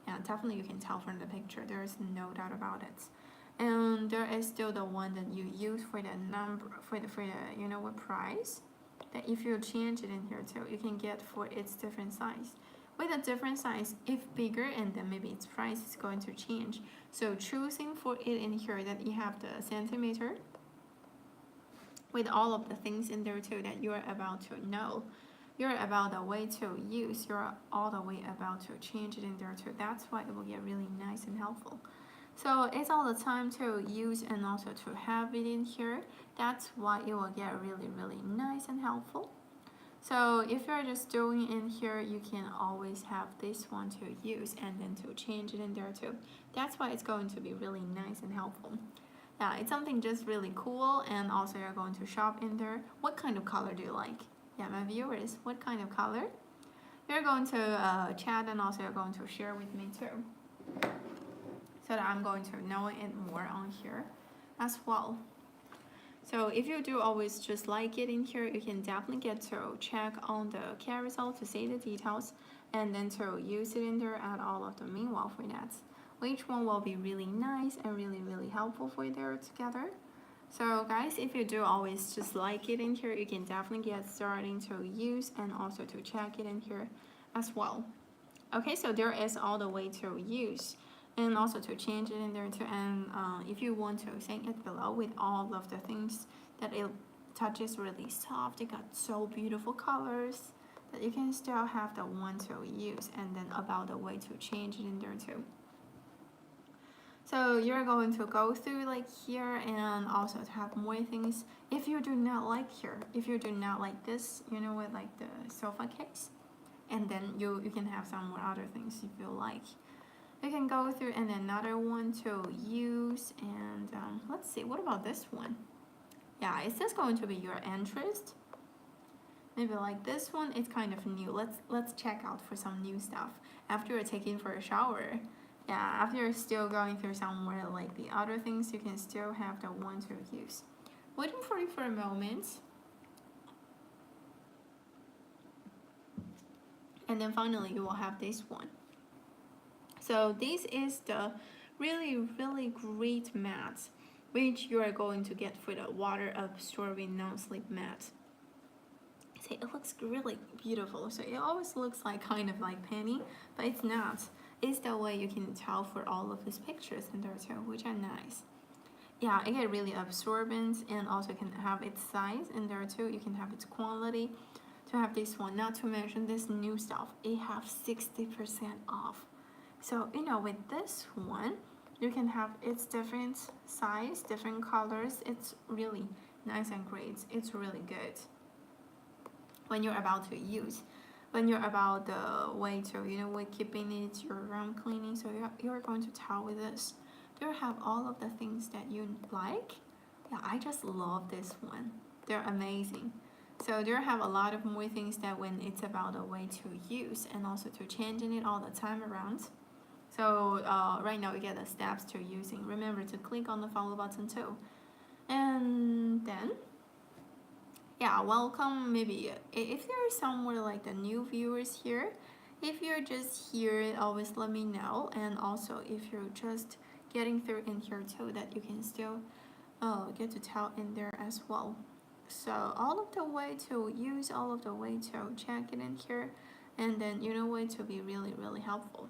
Yeah, definitely you can tell from the picture. There is no doubt about it. And there is still the one that you use for the number, for the you know what, price. That if you change it in here too, you can get for its different size. With a different size, if bigger, and then maybe its price is going to change. So choosing for it in here that you have the centimeter, with all of the things in there too that you're about to know. You're about the way to use, you're all the way about to change it in there too. That's why it will get really nice and helpful. So it's all the time to use, and also to have it in here. That's why it will get really nice and helpful. So if you're just doing in here, you can always have this one to use and then to change it in there too. That's why it's going to be really nice and helpful. Yeah, it's something just really cool, and also you're going to shop in there. What kind of color do you like? Yeah, my viewers, what kind of color? You're going to chat, and also you're going to share with me too, so that I'm going to know it more on here as well. So if you do always just like it in here, you can definitely get to check on the carousel to see the details, and then to use it in there, add all of the meanwhile for that. Which one will be really nice and really helpful for you there together. So guys, if you do always just like it in here, you can definitely get starting to use and also to check it in here as well. Okay, so there is all the way to use and also to change it in there too. And if you want to thank it below with all of the things that it touches really soft, it got so beautiful colors that you can still have the one to use, and then about the way to change it in there too. So you're going to go through like here, and also to have more things. If you do not like here, if you do not like this, you know what, like the sofa case, and then you can have some more other things if you like. You can go through and another one to use, and let's see, what about this one? Yeah, is this going to be your interest? Maybe like this one, it's kind of new. Let's check out for some new stuff after you're taking for a shower. Yeah, after you're still going through somewhere like the other things, you can still have the one to use. Waiting for you for a moment. And then finally you will have this one. So this is the really great mat, which you are going to get for the water absorbing non-slip mat. See, it looks really beautiful. So it always looks like kind of like penny, but it's not. It's the way you can tell for all of these pictures in there too, which are nice. Yeah, it get really absorbent, and also can have its size in there too. You can have its quality. To have this one, not to mention this new stuff, it have 60% off. So you know, with this one, you can have its different size, different colors. It's really nice and great. It's really good when you're about to use, when you're about the way to, you know, with keeping it your room cleaning. So you're going to tell with this. Do you have all of the things that you like? Yeah, I just love this one. They're amazing. So there have a lot of more things that when it's about a way to use and also to changing it all the time around. So right now you get the steps to using. Remember to click on the follow button too. And then, yeah, welcome. Maybe if there's somewhere like the new viewers here, if you're just here, always let me know. And also if you're just getting through in here too, that you can still get to tell in there as well. So all of the way to use, all of the way to check it in here, and then you know what, to be really helpful.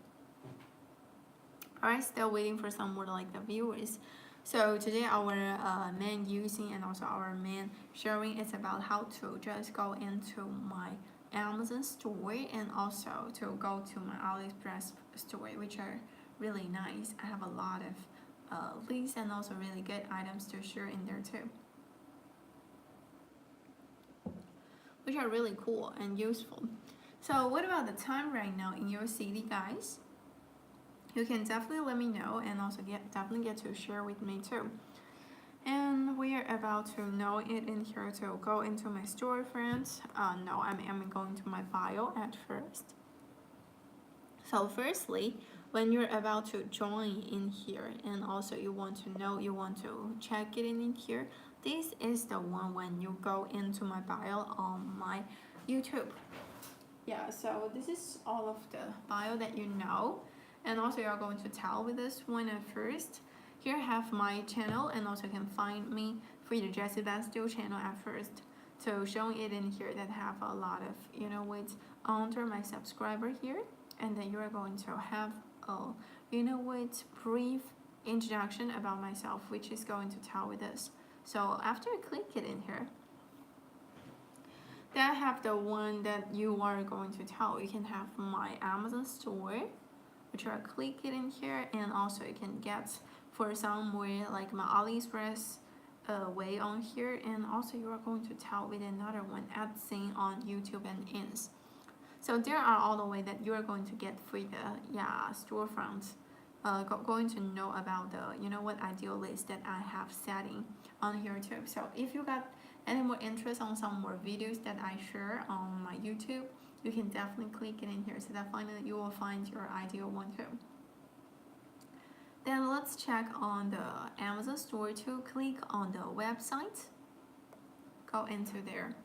Alright, still waiting for some more like the viewers. So today our main using and also our main sharing is about how to just go into my Amazon store and also to go to my AliExpress store, which are really nice. I have a lot of links and also really good items to share in there too, which are really cool and useful. So what about the time right now in your city, guys? You can definitely let me know, and also definitely get to share with me too. And we are about to know it in here to go into my store, friends. No, I'm going to my bio at first. So firstly, when you're about to join in here, and also you want to know, you want to check it in here, this is the one when you go into my bio on my YouTube. Yeah, so this is all of the bio that you know, and also you're going to tell with this one at first. Here I have my channel, and also you can find me for the Jessie-best channel at first. So showing it in here that have a lot of, you know, what's under my subscriber here, and then you are going to have a, you know what, brief introduction about myself, which is going to tell with this. So after you click it in here, then I have the one that you are going to tell. You can have my Amazon store, which are click it in here, and also you can get for some more like my AliExpress way on here, and also you are going to tell with another one at seen on YouTube and ins. So there are all the way that you are going to get free the storefront. Going to know about the what ideal list that I have setting on here too. So if you got any more interest on some more videos that I share on my YouTube, you can definitely click it in here so that finally you will find your ideal one too. Then let's check on the Amazon store to click on the website. Go into there.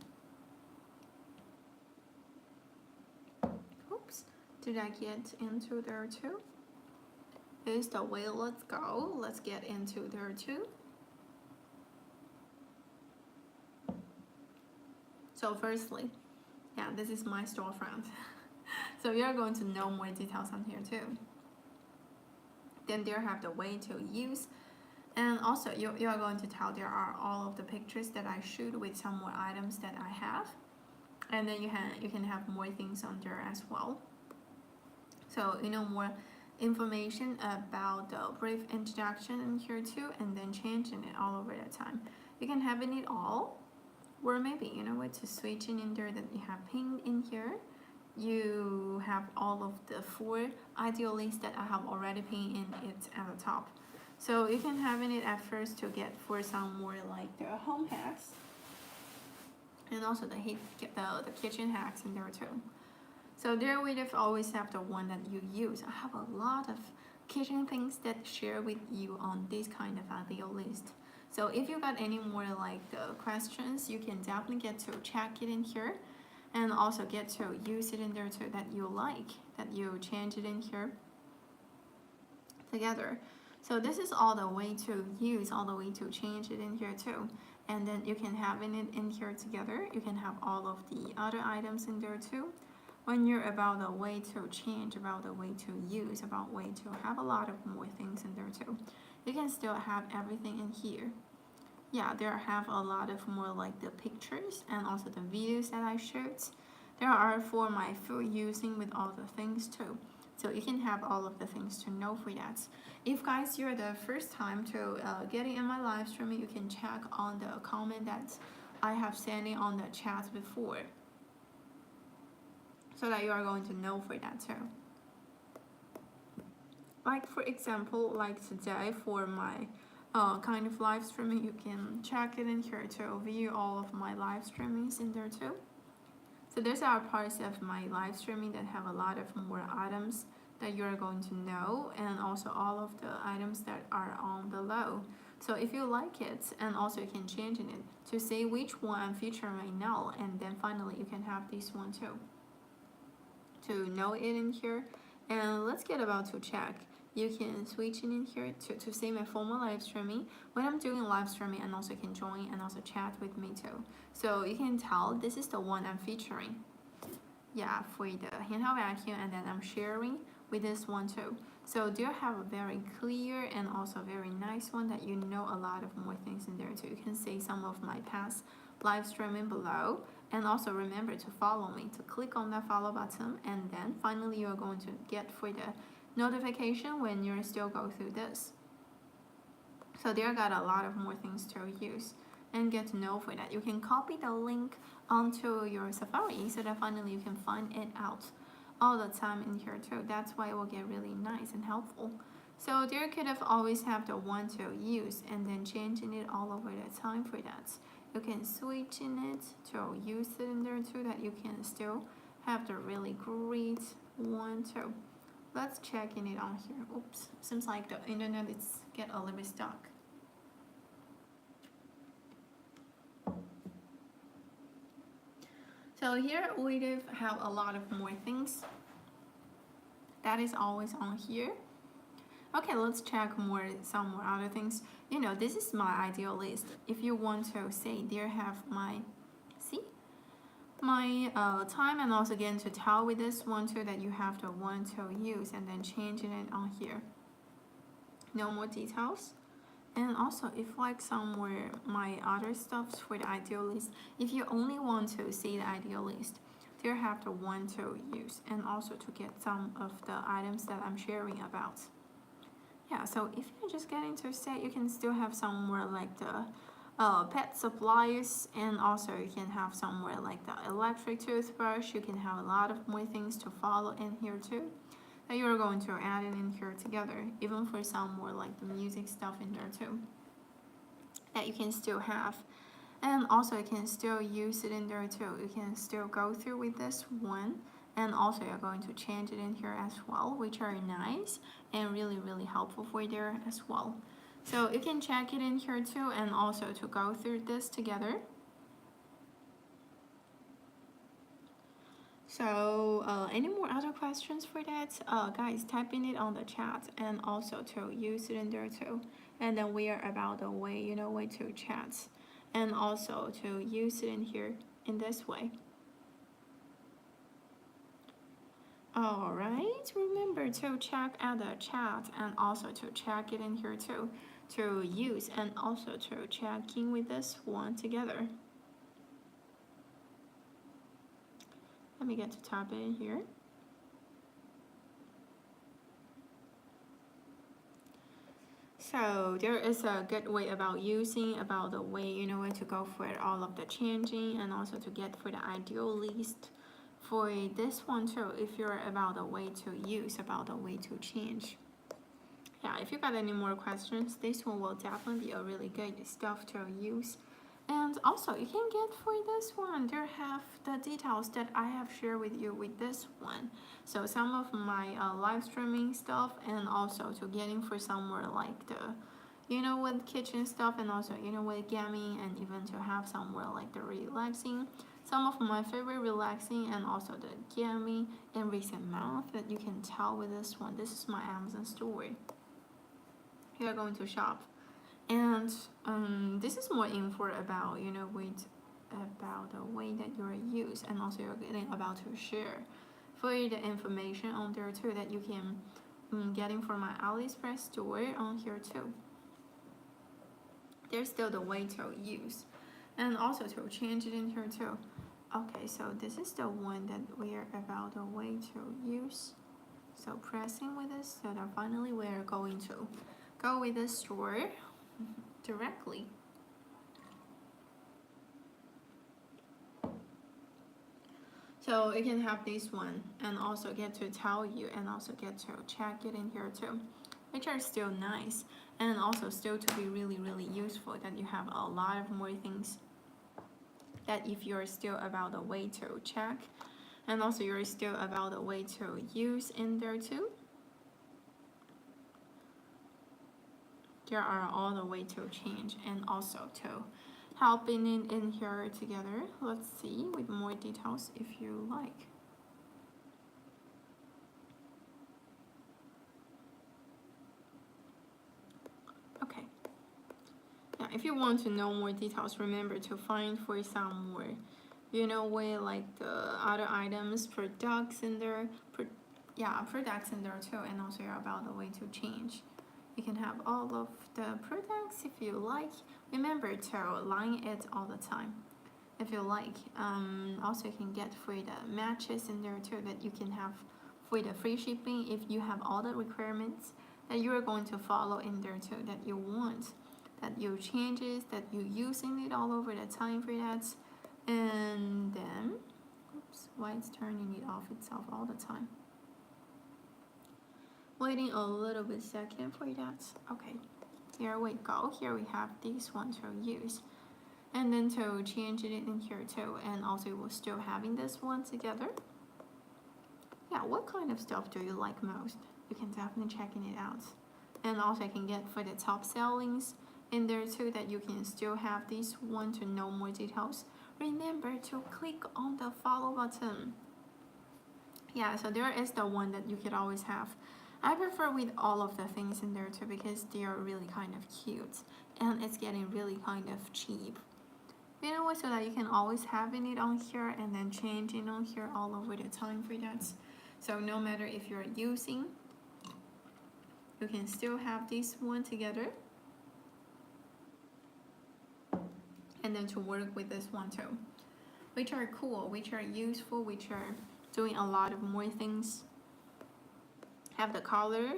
Oops, did I get into there too? Is the way, let's go. Let's get into there too. So firstly, yeah, this is my storefront. So we are going to know more details on here too. Then there have the way to use, and also you are going to tell there are all of the pictures that I shoot with some more items that I have, and then you can have more things on there as well. So more information about the brief introduction in here too, and then changing it all over the time. You can have it all, or maybe what to switch in there that you have pinned in here. You have all of the 4 ideal lists that I have already pinned in it at the top. So you can have it at first to get for some more like the home hacks, and also the kitchen hacks in there too. So there we always have the one that you use. I have a lot of kitchen things that share with you on this kind of ideal list. So if you got any more like the questions, you can definitely get to check it in here, and also get to use it in there too that you like, that you change it in here together. So this is all the way to use, all the way to change it in here too. And then you can have it in here together. You can have all of the other items in there too. When you're about the way to change, about the way to use, about way to have a lot of more things in there too, you can still have everything in here. Yeah, there have a lot of more like the pictures and also the videos that I showed. There are for my full using with all the things too. So you can have all of the things to know for that. If guys you're the first time to getting in my live streaming, you can check on the comment that I have sending on the chat before, so that you are going to know for that too. Like for example, like today for my kind of live streaming, you can check it in here to view all of my live streamings in there too. So these are parts of my live streaming that have a lot of more items that you're going to know, and also all of the items that are on below. So if you like it, and also you can change it to say which one I'm featuring right now, and then finally you can have this one too to know it in here. And let's get about to check. You can switch in here to see my formal live streaming when I'm doing live streaming, and also can join and also chat with me too. So you can tell this is the one I'm featuring. Yeah, for the handheld vacuum, and then I'm sharing with this one too. So do you have a very clear and also very nice one that you know a lot of more things in there too. You can see some of my past live streaming below, and also remember to follow me, to click on that follow button, and then finally you're going to get for the notification when you still go through this. So there got a lot of more things to use and get to know for that. You can copy the link onto your Safari so that finally you can find it out all the time in here too. That's why it will get really nice and helpful. So there could have always have the one to use, and then changing it all over the time for that. You can switch in it to use it in there too, that you can still have the really great one too. Let's check in it on here. Oops, seems like the internet is get a little bit stuck. So here we do have a lot of more things that is always on here. Okay, let's check some more other things. This is my ideal list. If you want to say, there have my time, and also again to tell with this one too that you have the one to use, and then changing it on here. No more details. And also if like somewhere my other stuffs for the ideal list, if you only want to see the ideal list, there have the one to use, and also to get some of the items that I'm sharing about. Yeah, so if you're just getting to say, you can still have some more like the pet supplies, and also you can have somewhere like the electric toothbrush. You can have a lot of more things to follow in here too that you're going to add it in here together, even for some more like the music stuff in there too that you can still have. And also you can still use it in there too. You can still go through with this one, and also you're going to change it in here as well, which are nice and really helpful for there as well. So you can check it in here too, and also to go through this together. So any more other questions for that? Guys, type in it on the chat, and also to use it in there too. And then we are about the way, you know, way to chat, and also to use it in here in this way. All right, remember to check out the chat, and also to check it in here too, to use, and also to check in with this one together. Let me get to type it in here. So there is a good way about using, about the way, you know, to go for all of the changing, and also to get for the ideal list for this one too, if you're about the way to use, about the way to change. Yeah, if you got any more questions, this one will definitely be a really good stuff to use. And also you can get for this one, there have the details that I have shared with you with this one. So some of my live streaming stuff, and also to getting for somewhere like the, you know, with kitchen stuff, and also, you know, with gaming, and even to have somewhere like the relaxing, some of my favorite relaxing, and also the gaming in recent month that you can tell with this one. This is my Amazon store. You are going to shop, and this is more info about, you know, with about the way that you're used, and also you're getting about to share for the information on there too that you can getting from my AliExpress store on here too. There's still the way to use, and also to change it in here too. Okay, so this is the one that we are about the way to use. So pressing with this, so that finally we are going to go with the store directly. So you can have this one, and also get to tell you, and also get to check it in here too, which are still nice, and also still to be really useful, that you have a lot of more things that if you're still about the way to check, and also you're still about the way to use in there too. There are all the way to change, and also to helping it in here together. Let's see with more details if you like. Okay. Yeah, if you want to know more details, remember to find for some more, you know, way like the other items, products in there, products in there too, and also you're about the way to change. You can have all of the products if you like. Remember to line it all the time if you like. Also you can get for the matches in there too, that you can have for the free shipping if you have all the requirements that you are going to follow in there too, that you want, that you changes, that you using it all over the time for that. And then, oops, why it's turning it off itself all the time. Waiting a little bit second for that. Okay, here we go. Here we have this one to use, and then to change it in here too, and also we're still having this one together. Yeah, what kind of stuff do you like most? You can definitely checking it out, and also I can get for the top sellings in there too, that you can still have this one to know more details. Remember to click on the follow button. Yeah, so there is the one that you could always have. I prefer with all of the things in there too, because they are really kind of cute, and it's getting really kind of cheap. You know what, so that you can always having it on here, and then changing on here all over the time for that. So no matter if you're using, you can still have this one together, and then to work with this one too, which are cool, which are useful, which are doing a lot of more things. Have the color,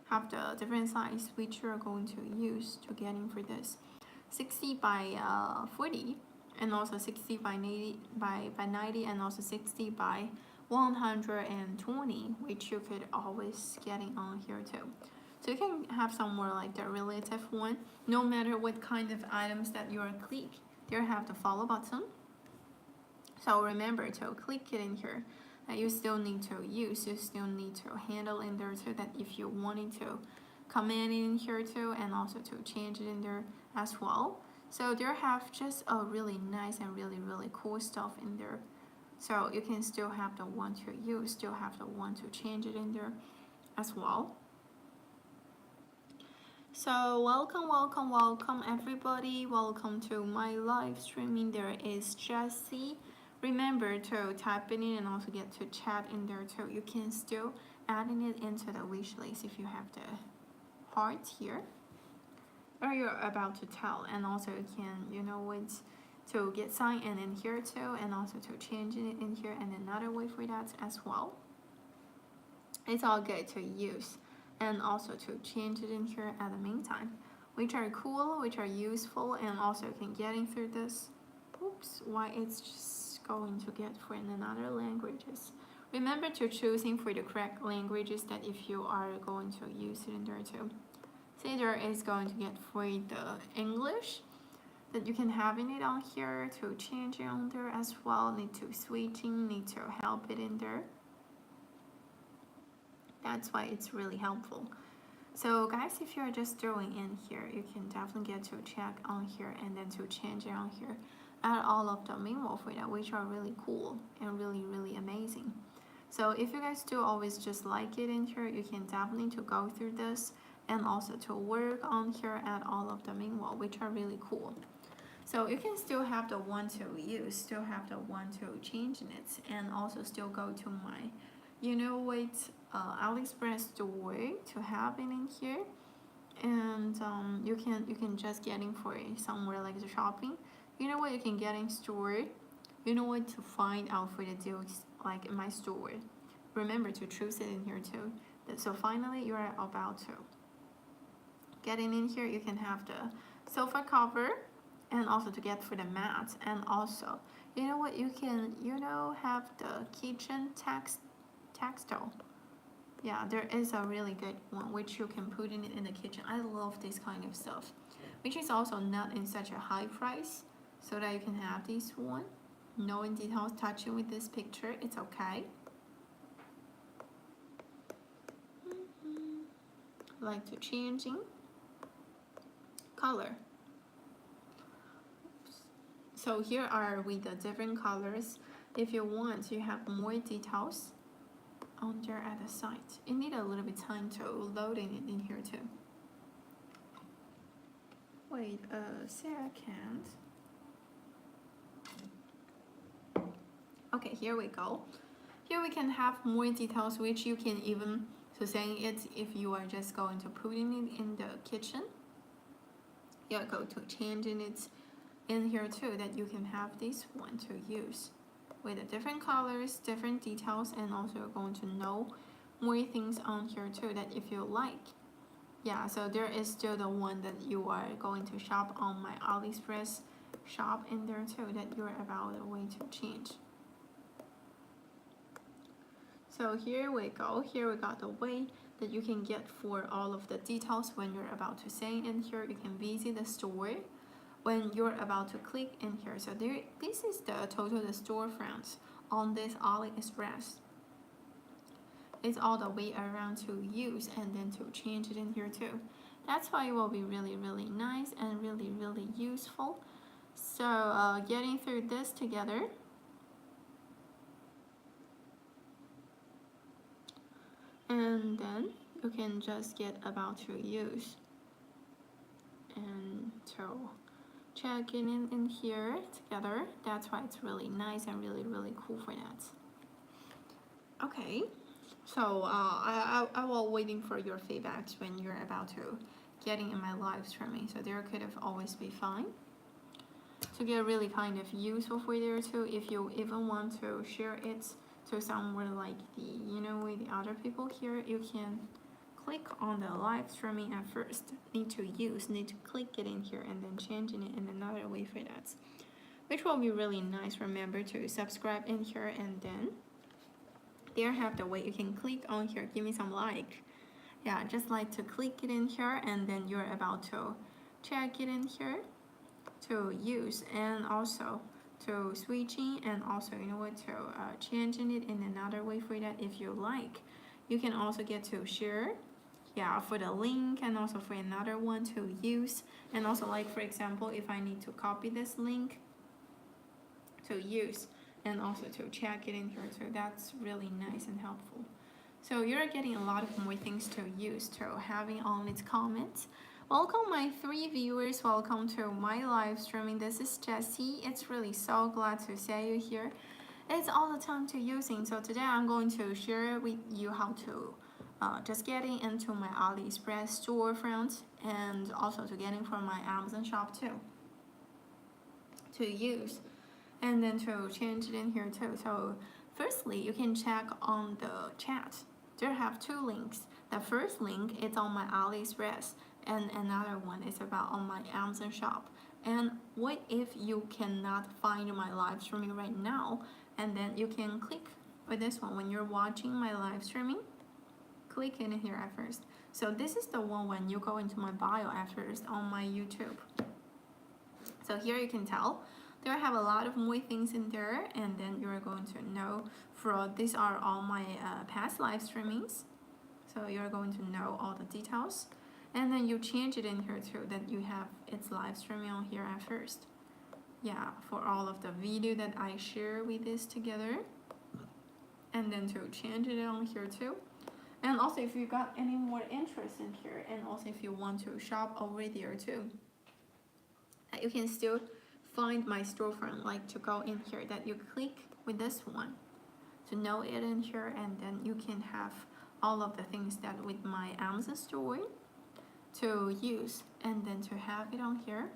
have the different size which you're going to use to getting for this. 60 by 40, and also 60 by 90 by 90, and also 60 by 120, which you could always getting on here too. So you can have somewhere like the relative one. No matter what kind of items that you are click, there have the follow button. So remember to click it in here. That you still need to use, you still need to handle in there too, that if you wanted to comment in here too, and also to change it in there as well. So there have just a really nice and really cool stuff in there. So you can still have the one to use, still have the one to change it in there as well. So welcome everybody, welcome to my live streaming. There is Jessie. Remember to type it in and also get to chat in there too. You can still adding it into the wish list if you have the heart here, or you're about to tell, and also you can, you know, wait to get signed in here too, and also to change it in here, and another way for that as well. It's all good to use and also to change it in here at the meantime, which are cool, which are useful, and also you can getting through this. Oops, why it's just going to get for in another languages. Remember to choosing for the correct languages, that if you are going to use it in there too. Say there is going to get for the English, that you can have in it on here to change it on there as well. Need to switching, need to help it in there. That's why it's really helpful. So guys, if you're just throwing in here, you can definitely get to check on here and then to change it on here. Add all of the meanwhile for that, which are really cool and really amazing. So if you guys do always just like it in here, you can definitely to go through this and also to work on here at all of the meanwhile, which are really cool. So you can still have the one to use, still have the one to change in it, and also still go to my, you know what, AliExpress store to have it in here, and you can just get in for somewhere like the shopping. You know what, you can get in store. You know what, to find out for the deals like in my store. Remember to choose it in here too. So finally you are about to getting in here. You can have the sofa cover, and also to get for the mat, and also you know what, you can, you know, have the kitchen textile. Yeah, there is a really good one which you can put in it in the kitchen. I love this kind of stuff, which is also not in such a high price, so that you can have this one. No in details touching with this picture, it's okay. Like to changing color. So here are with the different colors. If you want, you have more details on there at the side. You need a little bit time to loading it in here too. Wait a second. Okay, here we go. Here we can have more details, which you can even, so saying it, if you are just going to putting it in the kitchen, you go to changing it in here too, that you can have this one to use with the different colors, different details, and also you're going to know more things on here too, that if you like. Yeah, so there is still the one that you are going to shop on my AliExpress shop in there too, that you're about a way to change. So here we go. Here we got the way that you can get for all of the details when you're about to say in here. You can visit the store when you're about to click in here. So there, this is the total the storefronts on this AliExpress. It's all the way around to use and then to change it in here too. That's why it will be really nice and really useful. So getting through this together. And then you can just get about to use and to check in here together. That's why it's really nice and really cool for that. Okay, so I will waiting for your feedbacks when you're about to getting in my live streaming. So there could have always be fine to get really kind of useful for there too. If you even want to share it to somewhere like the, you know, with the other people here, you can click on the live streaming at first. Need to click it in here and then changing it in another way for that, which will be really nice. Remember to subscribe in here, and then there have the way you can click on here, give me some like. Yeah, just like to click it in here, and then you're about to check it in here to use, and also to switching, and also you know what, to changing it in another way for that if you like. You can also get to share, yeah, for the link, and also for another one to use. And also, like for example, if I need to copy this link to use, and also to check it in here too, that's really nice and helpful. So you're getting a lot of more things to use to having on its comments. Welcome my 3 viewers, welcome to my live streaming. This is Jessie. It's really so glad to see you here. It's all the time to using. So today I'm going to share with you how to just getting into my AliExpress storefront, and also to getting from my Amazon shop too, to use, and then to change it in here too. So firstly, you can check on the chat. There have 2 links. The first link is on my AliExpress, and another one is about on my Amazon shop. And what if you cannot find my live streaming right now? And then you can click with this one when you're watching my live streaming. Click in here at first. So this is the one when you go into my bio at first on my YouTube. So here you can tell there have a lot of more things in there, and then you're going to know for these are all my past live streamings. So you're going to know all the details, and then you change it in here too, that you have its live streaming on here at first. Yeah, for all of the video that I share with this together, and then to change it on here too. And also if you got any more interest in here, and also if you want to shop over there too, you can still find my storefront, like to go in here, that you click with this one to know it in here, and then you can have all of the things that with my Amazon store to use, and then to have it on here,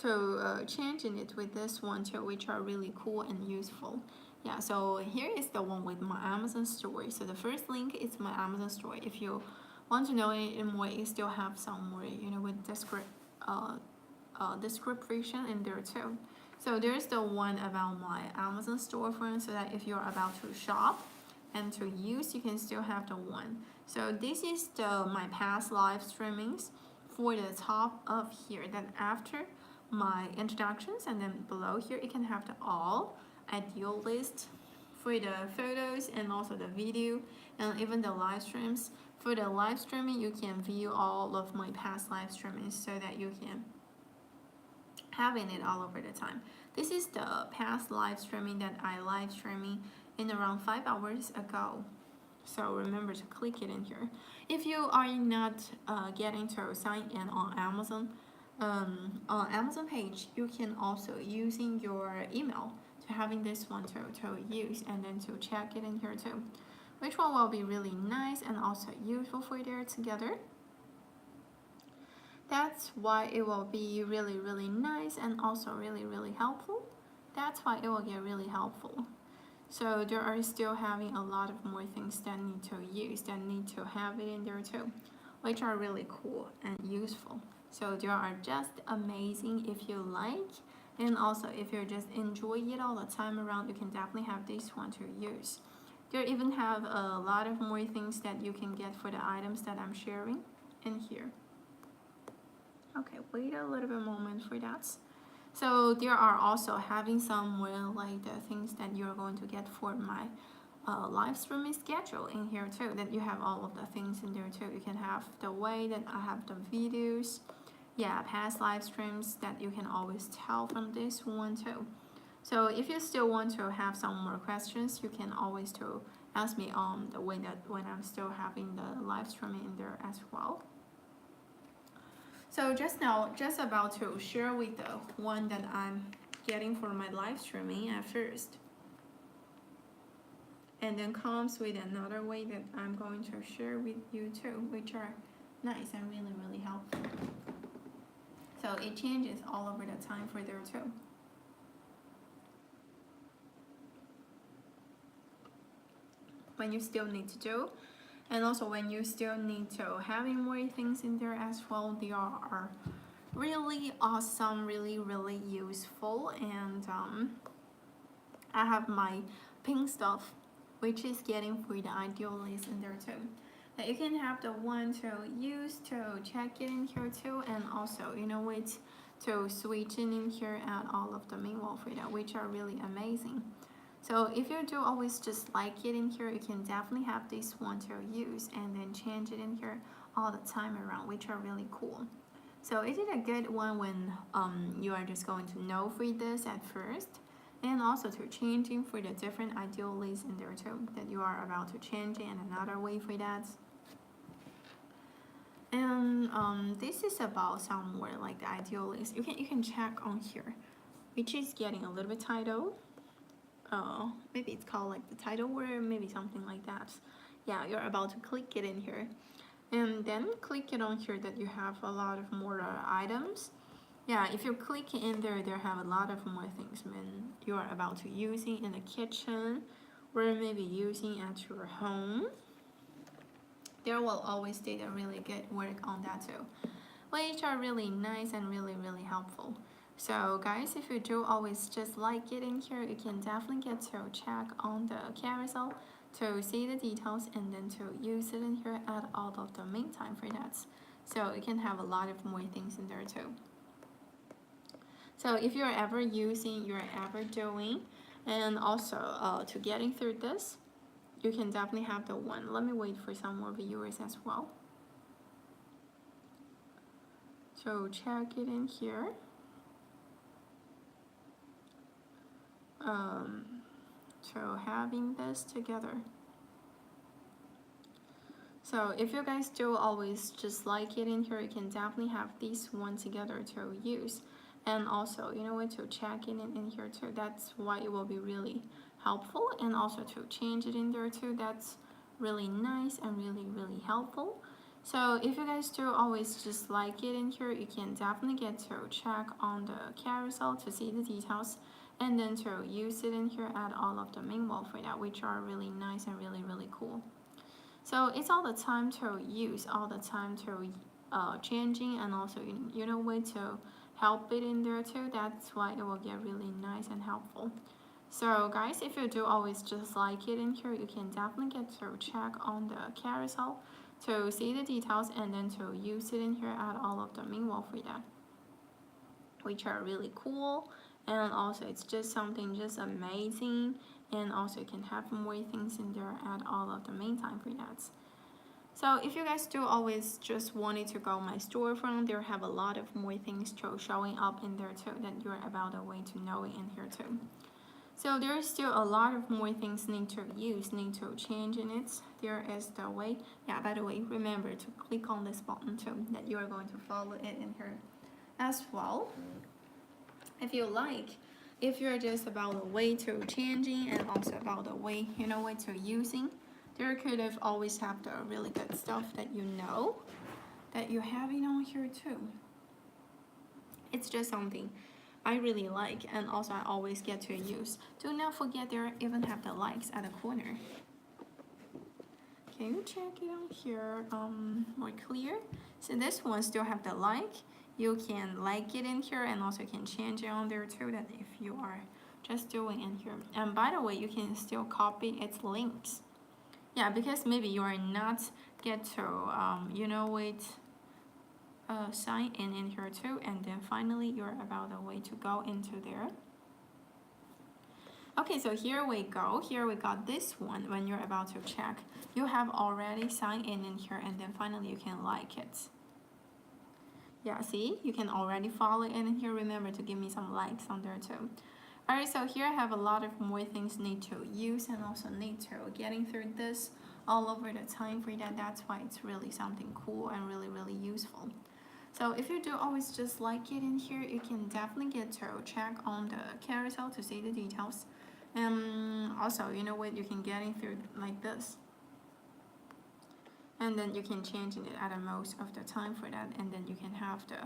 to changing it with this one too, which are really cool and useful. Yeah, so here is the one with my Amazon store. So the first link is my Amazon store. If you want to know it more, you still have some more, you know, with description in there too. So there's the one about my Amazon storefront, so that if you're about to shop and to use, you can still have the one. So this is my past live streamings for the top of here. Then after my introductions, and then below here you can have the all ideal list for the photos, and also the video, and even the live streams. For the live streaming, you can view all of my past live streamings, so that you can having it all over the time. This is the past live streaming that I live streaming in around 5 hours ago. So remember to click it in here. If you are not getting to sign in on Amazon page, you can also using your email to having this one to use, and then to check it in here too, which one will be really nice and also useful for there together. That's why it will be really, really nice, and also really, really helpful. That's why it will get really helpful. So there are still having a lot of more things that need to use, that need to have it in there too, which are really cool and useful. So they are just amazing if you like, and also if you just enjoy it all the time around, you can definitely have this one to use. There even have a lot of more things that you can get for the items that I'm sharing in here. Okay, wait a little bit moment for that. So there are also having some more like the things that you're going to get for my live streaming schedule in here too, that you have all of the things in there too. You can have the way that I have the videos, yeah, past live streams that you can always tell from this one too. So if you still want to have some more questions, you can always to ask me on the way that when I'm still having the live streaming in there as well. So just now, just about to share with the one that I'm getting for my live streaming at first. And then comes with another way that I'm going to share with you too, which are nice and really, really helpful. So it changes all over the time for there too. when you still need to do. And also when you still need to having more things in there as well. They are really awesome, really useful. And I have my pink stuff, which is getting for the ideal list in there too. That you can have the one to use to check it in here too, and also to switch in here and all of the main wall for that, which are really amazing. So if you do always just like it in here, you can definitely have this one to use and then change it in here all the time around, which are really cool. So is it a good one when you are just going to know for this at first, and also to changing for the different ideal lists in there too, that you are about to change in another way for that. And this is about some more like the ideal list. You can check on here, which is getting a little bit title. Maybe it's called like the title word, maybe something like that. Yeah, you're about to click it in here, and then click it on here that you have a lot of more items. Yeah, if you click in there, there have a lot of more things when you are about to using in the kitchen, or maybe using at your home. There will always stay a really good work on that too, which are really nice and really helpful. So guys, if you do always just like it in here, you can definitely get to check on the carousel to see the details and then to use it in here at all of the meantime for that. So you can have a lot of more things in there too. So if you're ever using, you're ever doing, and also to getting through this, you can definitely have the one. Let me wait for some more viewers as well. So check it in here. So having this together. So if you guys do always just like it in here, you can definitely have these one together to use. And also, to check in here too. That's why it will be really helpful. And also to change it in there too. That's really nice and really helpful. So if you guys do always just like it in here, you can definitely get to check on the carousel to see the details, and then to use it in here at all of the main wall for that, which are really nice and really cool. So it's all the time to use, all the time to changing, and also way to help it in there too. That's why it will get really nice and helpful. So guys, if you do always just like it in here, you can definitely get to check on the carousel to see the details, and then to use it in here at all of the main wall for that, which are really cool. And also it's just something just amazing, and also you can have more things in there at all of the main time for that. So if you guys do always just wanted to go my storefront, there have a lot of more things showing up in there too, that you're about a way to know it in here too. So there is still a lot of more things need to use, need to change in it. There is the way. Yeah, by the way, remember to click on this button too, that you are going to follow it in here as well. If you like, if you're just about the way to changing, and also about the way, way to using, there could have always have the really good stuff that that you're having on here too. It's just something I really like, and also I always get to use. Do not forget there even have the likes at the corner. Can you check it on here more clear? So this one still have the like. You can like it in here, and also can change it on there too, that if you are just doing in here. And by the way, you can still copy its links. Yeah, because maybe you are not get to sign in here too, and then finally you're about the way to go into there. Okay, so here we go. Here we got this one. When you're about to check, you have already signed in here, and then finally you can like it. Yeah, see, you can already follow in here. Remember to give me some likes on there too. Alright, so here I have a lot of more things need to use, and also need to getting through this all over the time for that. That's why it's really something cool and really useful. So if you do always just like it in here, you can definitely get to check on the carousel to see the details. And also, you can get in through like this. And then you can change it at the most of the time for that. And then you can have the,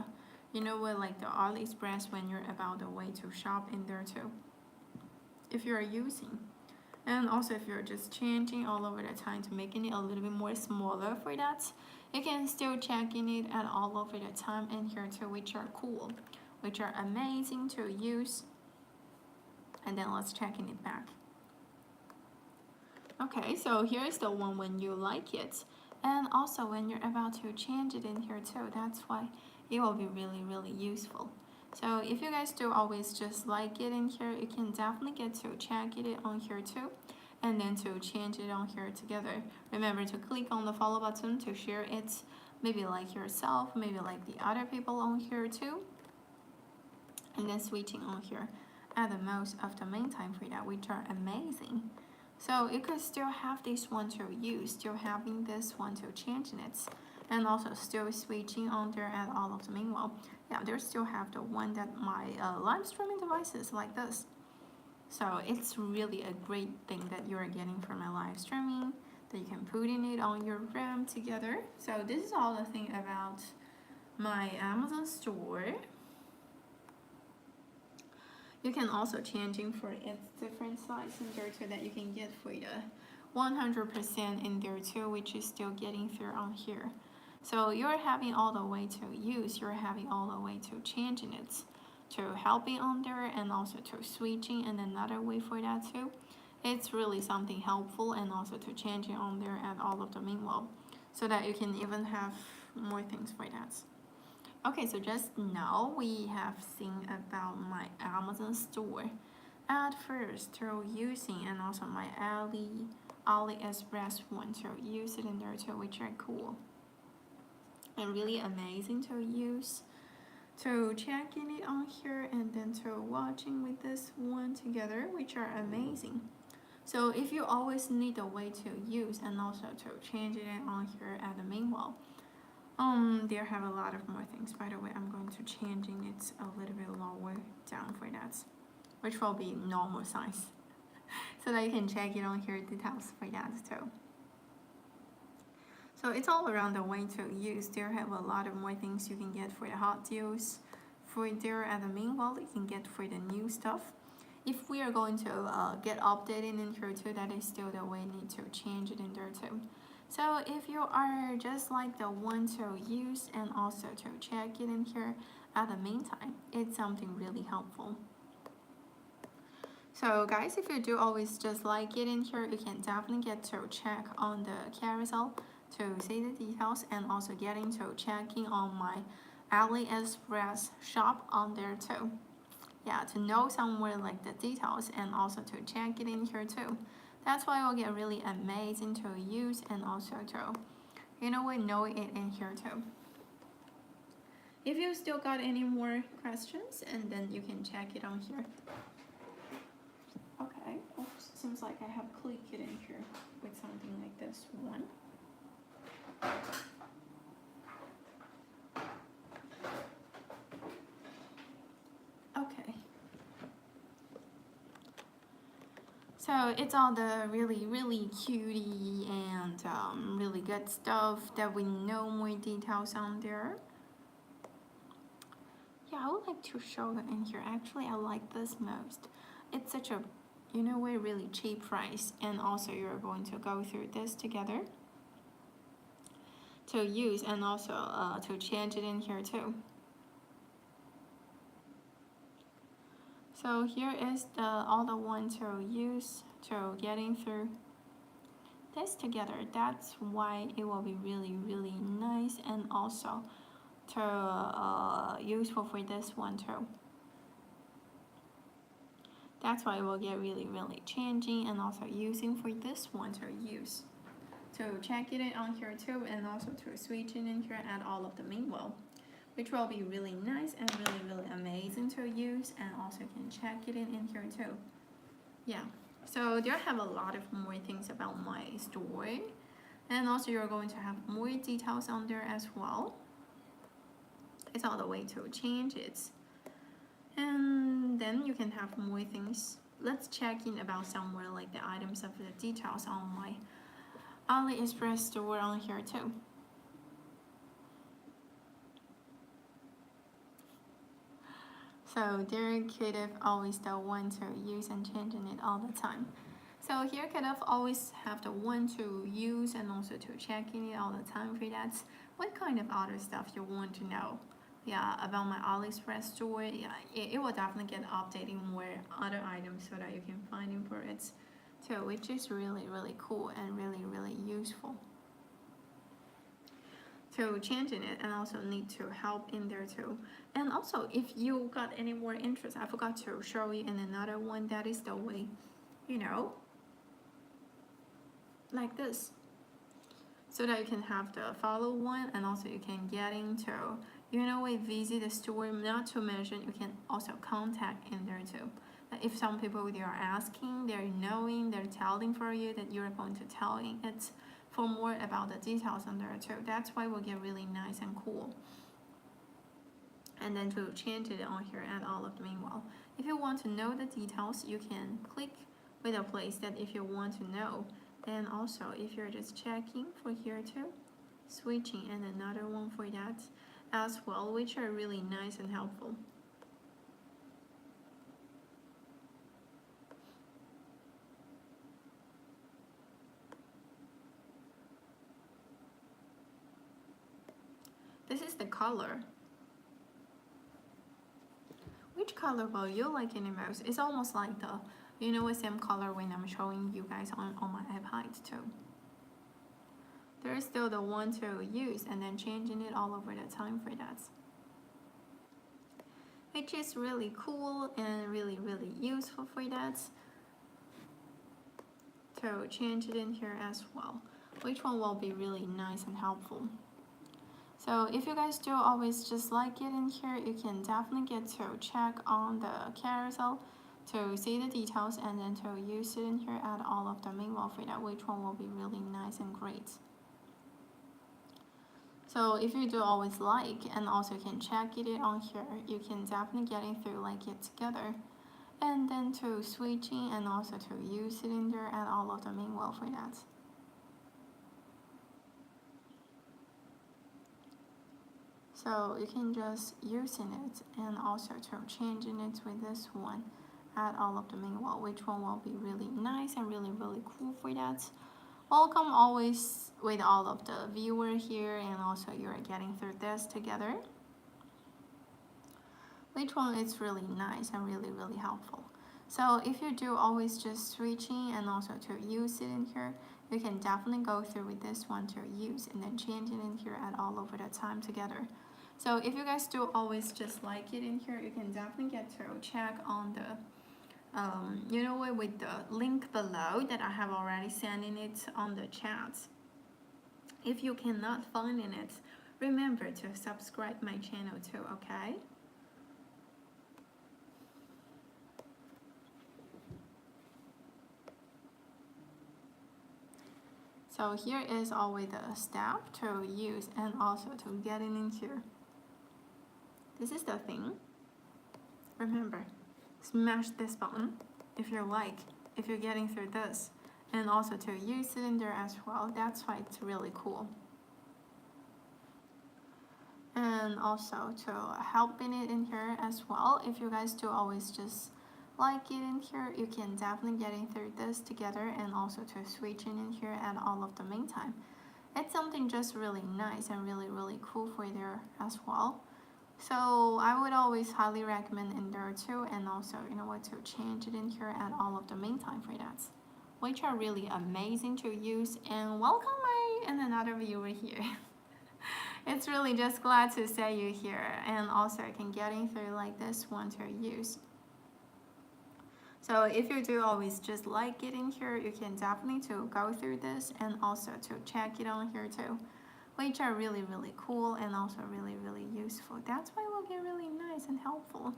like the AliExpress when you're about the way to shop in there too, if you're using. And also if you're just changing all over the time to making it a little bit more smaller for that, you can still checking it at all over the time and here too, which are cool, which are amazing to use. And then let's checking it back. Okay, so here's the one when you like it. And also when you're about to change it in here too, that's why it will be really useful. So if you guys do always just like it in here, you can definitely get to check it on here too. And then to change it on here together. Remember to click on the follow button to share it, maybe like yourself, maybe like the other people on here too. And then switching on here at the most of the main time for that, which are amazing. So you could still have this one to use, still having this one to change in it, and also still switching on there at all of the meanwhile. Yeah, they still have the one that my live streaming devices like this. So it's really a great thing that you're getting from my live streaming, that you can put in it on your room together. So this is all the thing about my Amazon store. You can also changing for its different size in there too that you can get for the 100% in there too, which is still getting through on here. So you're having all the way to use, you're having all the way to changing it, to helping on there and also to switching and another way for that too. It's really something helpful and also to changing on there and all of the meanwhile, so that you can even have more things for that. Okay, so just now we have seen about my Amazon store at first through using and also my AliExpress one to use it in there too, which are cool and really amazing to use, to checking it on here and then to watching with this one together, which are amazing. So if you always need a way to use and also to change it on here at the meanwhile, there have a lot of more things. By the way, I'm going to changing it a little bit lower down for that, which will be normal size, so that you can check it on here details for that too. So it's all around the way to use. There have a lot of more things you can get for the hot deals. For there at the meanwhile, you can get for the new stuff. If we are going to get updated in here too, that is still the way need to change it in there too. So if you are just like the one to use and also to check it in here at the meantime, it's something really helpful. So guys, if you do always just like it in here, you can definitely get to check on the carousel to see the details and also getting to checking on my AliExpress shop on there too. Yeah, to know somewhere like the details and also to check it in here too. That's why it will get really amazing to use and also to, know it in here too. If you still got any more questions, and then you can check it on here. Okay, oops, seems like I have clicked it in here with something like this one. Okay. So it's all the really cutie and really good stuff that we know more details on there. Yeah, I would like to show them in here. Actually, I like this most. It's such a, really cheap price, and also you're going to go through this together to use and also to change it in here too. So here is all the one to use to getting through this together. That's why it will be really nice and also to useful for this one too. That's why it will get really changing and also using for this one to use. To check it on here too and also to switch it in here and all of the meanwhile, which will be really nice and really amazing to use, and also can check it in here too. Yeah, so there have a lot of more things about my store, and also you're going to have more details on there as well. It's all the way to change it, and then you can have more things. Let's check in about somewhere like the items of the details on my AliExpress store on here too. So they're creative, always the one to use and changing it all the time. So here kind of always have the one to use and also to checking it all the time for that. What kind of other stuff you want to know? Yeah, about my AliExpress store. Yeah, it will definitely get updating more other items so that you can find it for it. So which is really cool and really useful. So changing it and also need to help in there too. And also if you got any more interest, I forgot to show you in another one. That is the way, you know, like this, so that you can have the follow one and also you can get into, you know, we visit the store. Not to mention you can also contact in there too. If some people they are asking, they're knowing, they're telling for you that you're going to telling it for more about the details on there too. That's why we'll get really nice and cool. And then to change it on here at all of the meanwhile. If you want to know the details, you can click with a place that if you want to know. And also if you're just checking for here too, switching and another one for that as well, which are really nice and helpful. This is the color. Which color will you like the most? It's almost like the, you know, the same color when I'm showing you guys on my iPad too. There's still the one to use and then changing it all over the time for that. Which is really cool and really useful for that. So change it in here as well. Which one will be really nice and helpful. So if you guys do always just like it in here, you can definitely get to check on the carousel to see the details and then to use it in here at all of the meanwhile for that, which one will be really nice and great. So if you do always like and also can check it on here, you can definitely get it through like it together. And then to switching and also to use it in there at all of the meanwhile for that. So you can just using it and also to changing it with this one at all of the meanwhile, which one will be really nice and really cool for that. Welcome always with all of the viewer here and also you're getting through this together. Which one is really nice and really helpful. So if you do always just switching and also to use it in here, you can definitely go through with this one to use and then change it in here at all over the time together. So if you guys do always just like it in here, you can definitely get to check on the, you know what, with the link below that I have already sent in it on the chat. If you cannot find in it, remember to subscribe my channel too, okay? So here is always the step to use and also to get in here. This is the thing. Remember, smash this button if you like, if you're getting through this. And also to use it in there as well. That's why it's really cool. And also to help in it in here as well. If you guys do always just like it in here, you can definitely get in through this together and also to switch in here at all of the meantime. It's something just really nice and really cool for there as well. So I would always highly recommend in there too, and also you know what, to change it in here at all of the meantime for that, which are really amazing to use. And welcome my and another viewer here. It's really just glad to see you here, and also I can get in through like this one to use. So if you do always just like it in here, you can definitely to go through this and also to check it on here too, which are really cool and also really useful. That's why it will get really nice and helpful.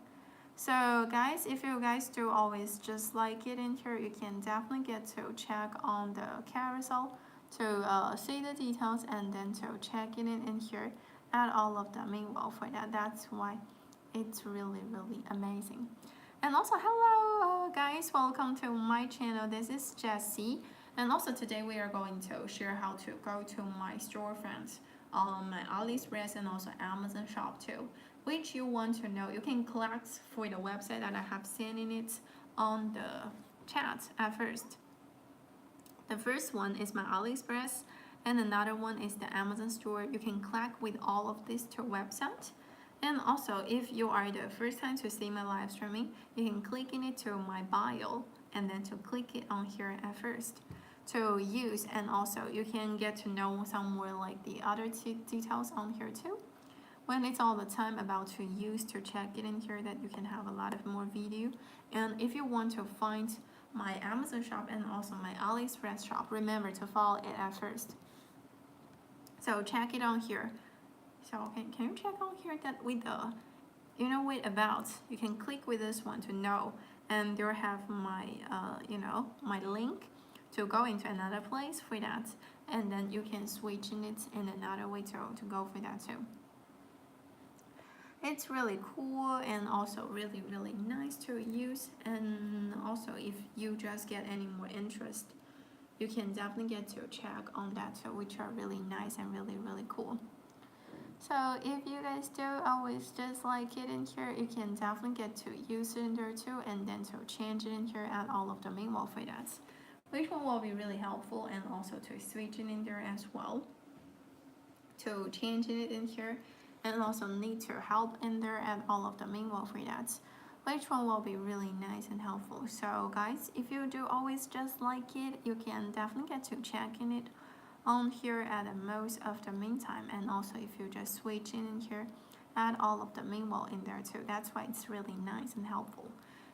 So guys, if you guys do always just like it in here, you can definitely get to check on the carousel to see the details and then to check it in here at all of the meanwhile for that. That's why it's really amazing. And also hello guys, welcome to my channel. This is Jessie, and also today we are going to share how to go to my storefronts on my AliExpress and also Amazon shop too, which you want to know. You can click for the website that I have sent in it on the chat at first. The first one is my AliExpress, and another one is the Amazon store. You can click with all of these two websites. And also, if you are the first time to see my live streaming, you can click in it to my bio and then to click it on here at first to use, and also you can get to know some more like the other details on here too. When it's all the time about to use to check it in here, that you can have a lot of more video. And if you want to find my Amazon shop and also my AliExpress shop, remember to follow it at first. So check it on here. So can you check on here that with the, with about, you can click with this one to know, and you have my, my link to go into another place for that, and then you can switch in it in another way to go for that too. It's really cool and also really, really nice to use. And also if you just get any more interest, you can definitely get to check on that too, which are really nice and really, really cool. So if you guys do always just like it in here, you can definitely get to use it in there too, and then to change it in here, add all of the manual for that, which one will be really helpful, and also to switch it in there as well, to change it in here, and also need to help in there, add all of the manual for that, which one will be really nice and helpful. So guys, if you do always just like it, you can definitely get to check in it on here at the most of the meantime. And also if you just switch in here, add all of the manual in there too. That's why it's really nice and helpful.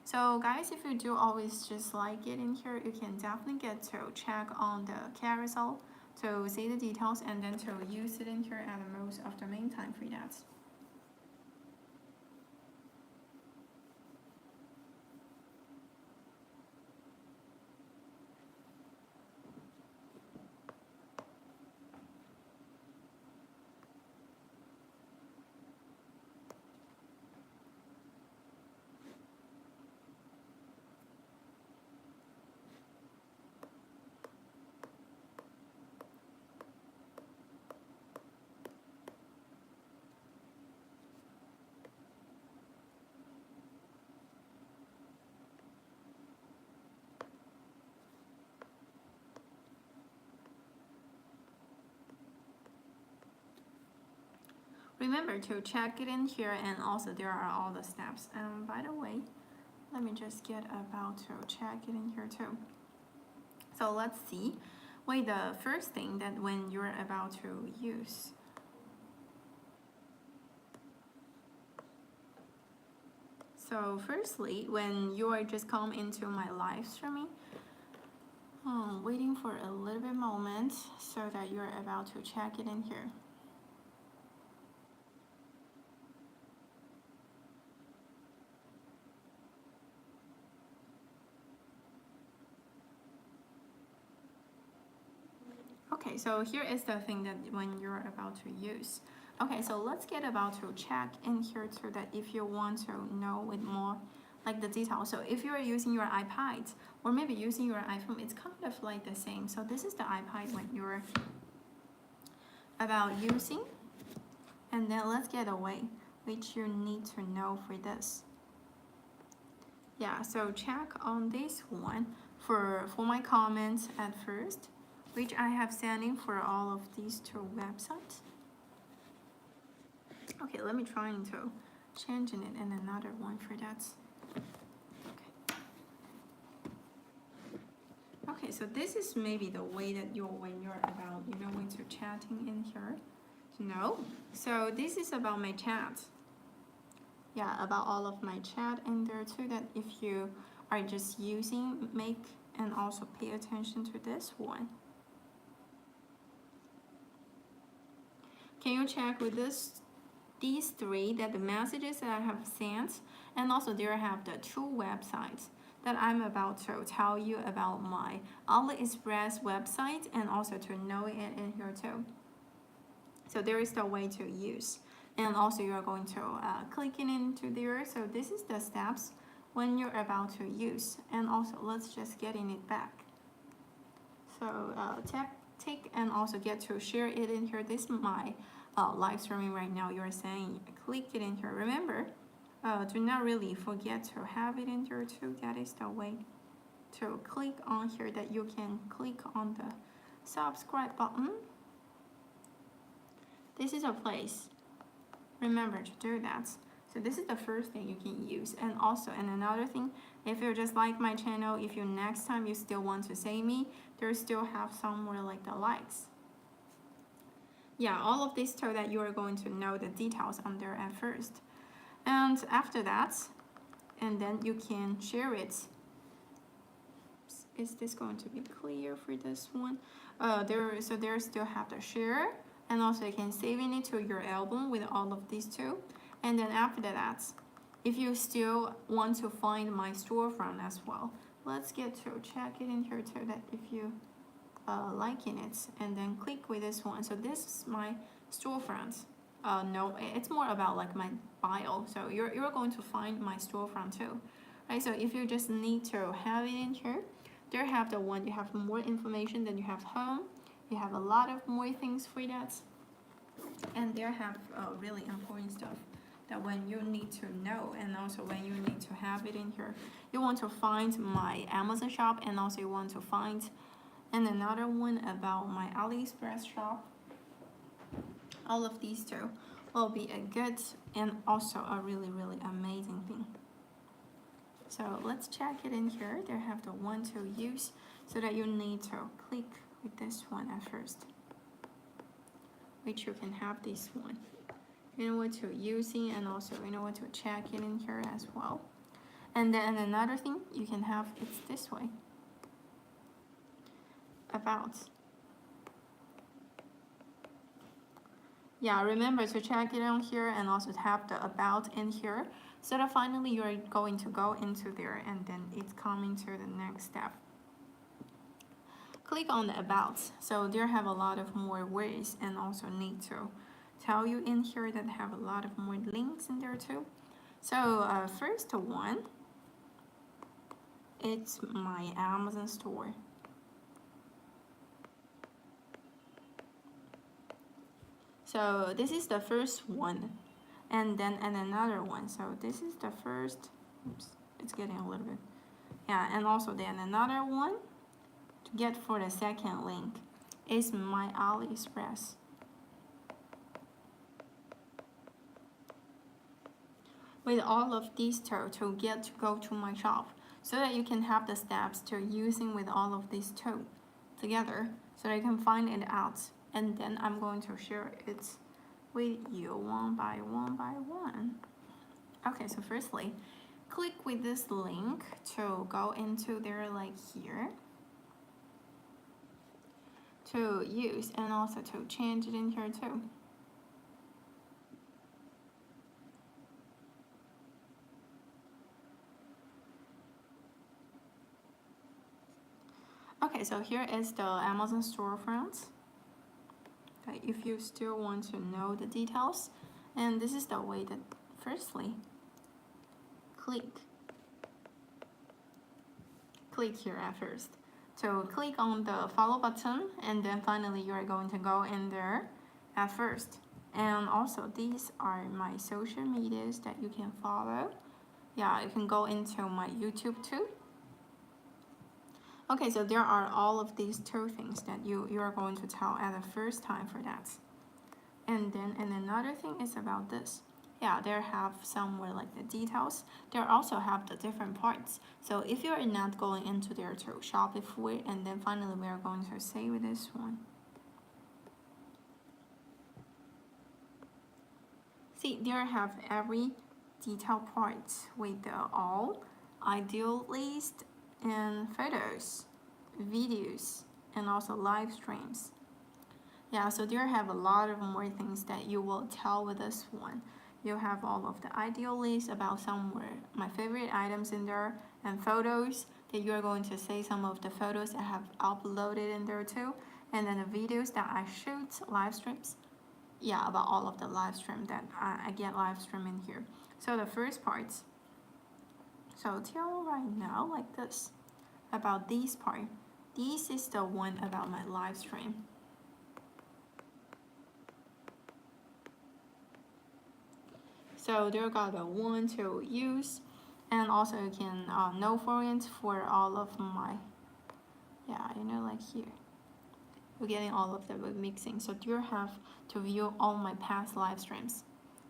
So guys, if you do always just like it in here, you can definitely get to check on the carousel to see the details, and then to use it in here at the most of the meantime for that. Remember to check it in here, and also there are all the steps. By the way, let me just get about to check it in here too. So let's see. Wait, the first thing that when you're about to use. So firstly, when you are just come into my live streaming, waiting for a little bit moment so that you're about to check it in here. Okay, so here is the thing that when you're about to use. Okay, so let's get about to check in here so that if you want to know with more like the details. So if you're using your iPad or maybe using your iPhone, it's kind of like the same. So this is the iPad when you're about using, and then let's get away which you need to know for this. Yeah, so check on this one for my comments at first, which I have sending for all of these two websites. Okay, let me try to changing it in another one for that. Okay, so this is maybe the way that when you're about, when you're chatting in here to know. So this is about my chat. Yeah, about all of my chat in there too, that if you are just using, make and also pay attention to this one. Can you check with these three that the messages that I have sent, and also there I have the two websites that I'm about to tell you about, my AliExpress website, and also to know it in here too. So there is the way to use, and also you're going to click it into there. So this is the steps when you're about to use, and also let's just get in it back. So take and also get to share it in here. This is my live streaming right now. You're saying click it in here. Remember, do not really forget to have it in here too. That is the way to click on here that you can click on the subscribe button. This is a place. Remember to do that. So this is the first thing you can use. And also, and another thing, if you just like my channel, if you next time you still want to say me, there still have somewhere like the likes. Yeah, all of this so that you are going to know the details on there at first. And after that, and then you can share it. Is this going to be clear for this one? There still have the share, and also you can save it to your album with all of these two. And then after that, if you still want to find my storefront as well, let's get to check it in here too, that if you liking it, and then click with this one. So this is my storefront. No, it's more about like my bio. So you're going to find my storefront too, right? So if you just need to have it in here, there have the one, you have more information, than you have home. You have a lot of more things for that. And there have really important stuff that when you need to know, and also when you need to have it in here. You want to find my Amazon shop, and also you want to find, and another one about my AliExpress shop. All of these two will be a good and also a really, really amazing thing. So let's check it in here. They have the one to use, so that you need to click with this one at first, which you can have this one. You know what to using, and also you know what to check it in here as well. And then another thing you can have, it's this way. About. Yeah, remember to check it on here, and also to have the about in here, so that finally you're going to go into there, and then it's coming to the next step. Click on the about. So there have a lot of more ways, and also need to tell you in here that have a lot of more links in there too. So first one, it's my Amazon store. So this is the first one, and then another one. So this is the first. Oops, it's getting a little bit. Yeah, and also then another one to get for the second link is my AliExpress. With all of these two to get to go to my shop, so that you can have the steps to using with all of these two together, so that you can find it out. And then I'm going to share it with you one by one. Okay, so firstly, click with this link to go into there like here, to use, and also to change it in here too. Okay, so here is the Amazon storefront. Okay, if you still want to know the details, and this is the way that firstly click here at first. So click on the follow button, and then finally you are going to go in there at first. And also these are my social medias that you can follow. Yeah, you can go into my YouTube too. Okay, so there are all of these two things that you are going to tell at the first time for that. And then another thing is about this. Yeah, there have somewhere like the details. There also have the different parts. So if you are not going into there to shop it for it, and then finally we are going to save this one. See, there have every detail part with the all, ideal list, and photos, videos, and also live streams. Yeah, so there have a lot of more things that you will tell with this one. You have all of the ideal list about somewhere my favorite items in there, and photos that you are going to say some of the photos I have uploaded in there too, and then the videos that I shoot, live streams. Yeah, about all of the live stream that I get live stream in here. So the first parts. So tell right now like this about this part. This is the one about my live stream. So there got a one to use, And also you can no forint for all of my, yeah, you know, like here. We're getting all of the mixing. So you have to view all my past live streams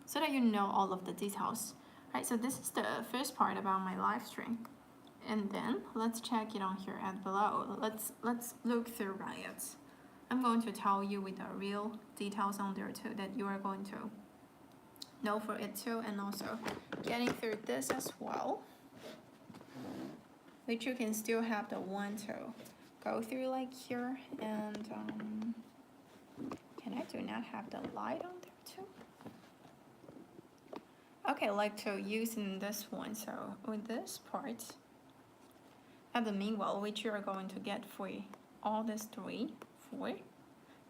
so that you know all of the details. Right, so this is the first part about my live stream. And then let's check it on here at below. Let's look through it. I'm going to tell you with the real details on there too that you are going to know for it too, and also getting through this as well, which you can still have the one to go through like here. And can I do not have the light on there too? Okay, like to use in this one. So with this part at the meanwhile, which you are going to get for all these 3, 4,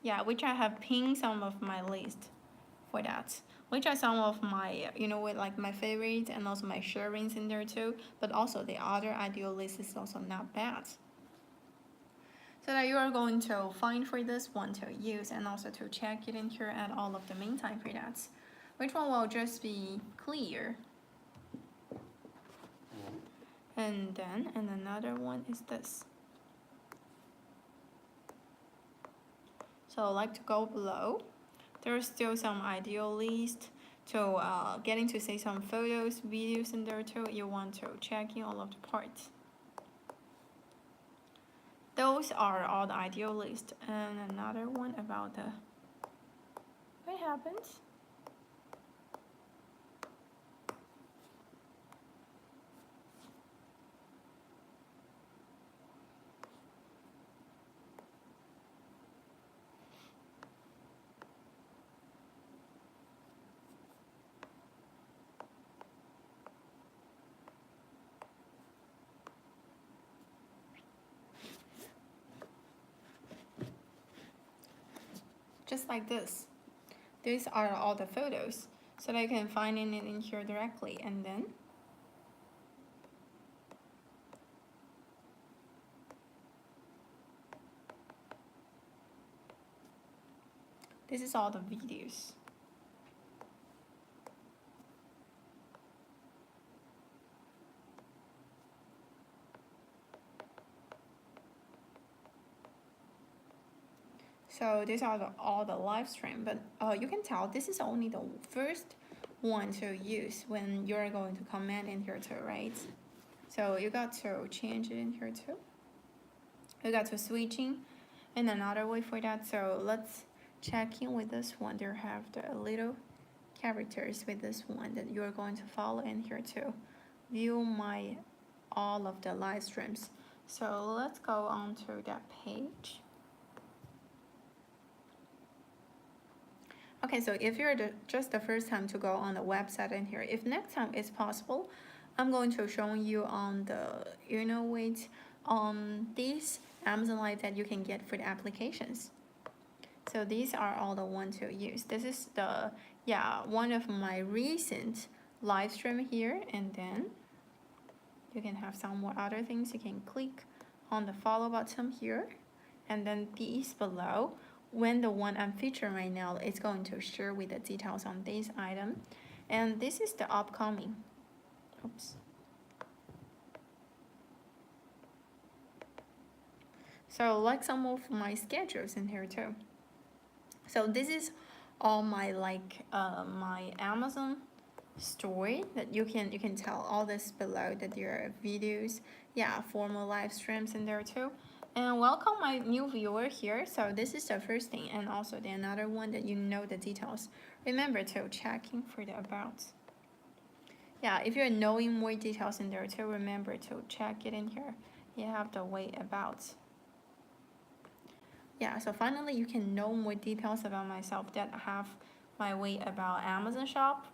yeah, which I have pinned some of my list for that, which are some of my, you know, with like my favorites and also my sharings in there too. But also the other ideal list is also not bad, so that you are going to find for this one to use and also to check it in here at all of the meantime for that. Which one will just be clear. And then, and another one is this. So like to go below, there's still some ideal list to getting to see some photos, videos in there too. You want to check in all of the parts. Those are all the ideal list. And another one about the, what happens? Just like this. These are all the photos, so that you can find it in here directly. And then this is all the videos. So these are all the live stream, but you can tell this is only the first one to use when you're going to comment in here too, right? So you got to change it in here too. You got to switching and another way for that. So let's check in with this one. There have the little characters with this one that you are going to follow in here too. View my all of the live streams. So let's go on to that page. Okay, so if you're just the first time to go on the website in here, if next time it's possible, I'm going to show you on the, you know, wait, these Amazon Live that you can get for the applications. So these are all the ones to use. This is the, yeah, one of my recent live stream here. And then you can have some more other things. You can click on the follow button here. And then these below, when the one I'm featuring right now, it's going to share with the details on this item. And this is the upcoming. Oops. So like some of my schedules in here too. So this is all my like my Amazon store that you can tell all this below that there are videos, yeah, formal live streams in there too. And welcome my new viewer here. So this is the first thing, and also the another one that you know the details. Remember to checking for the about. Yeah, if you're knowing more details in there too, remember to check it in here. You have the way about. Yeah, so finally you can know more details about myself that I have my way about Amazon shop.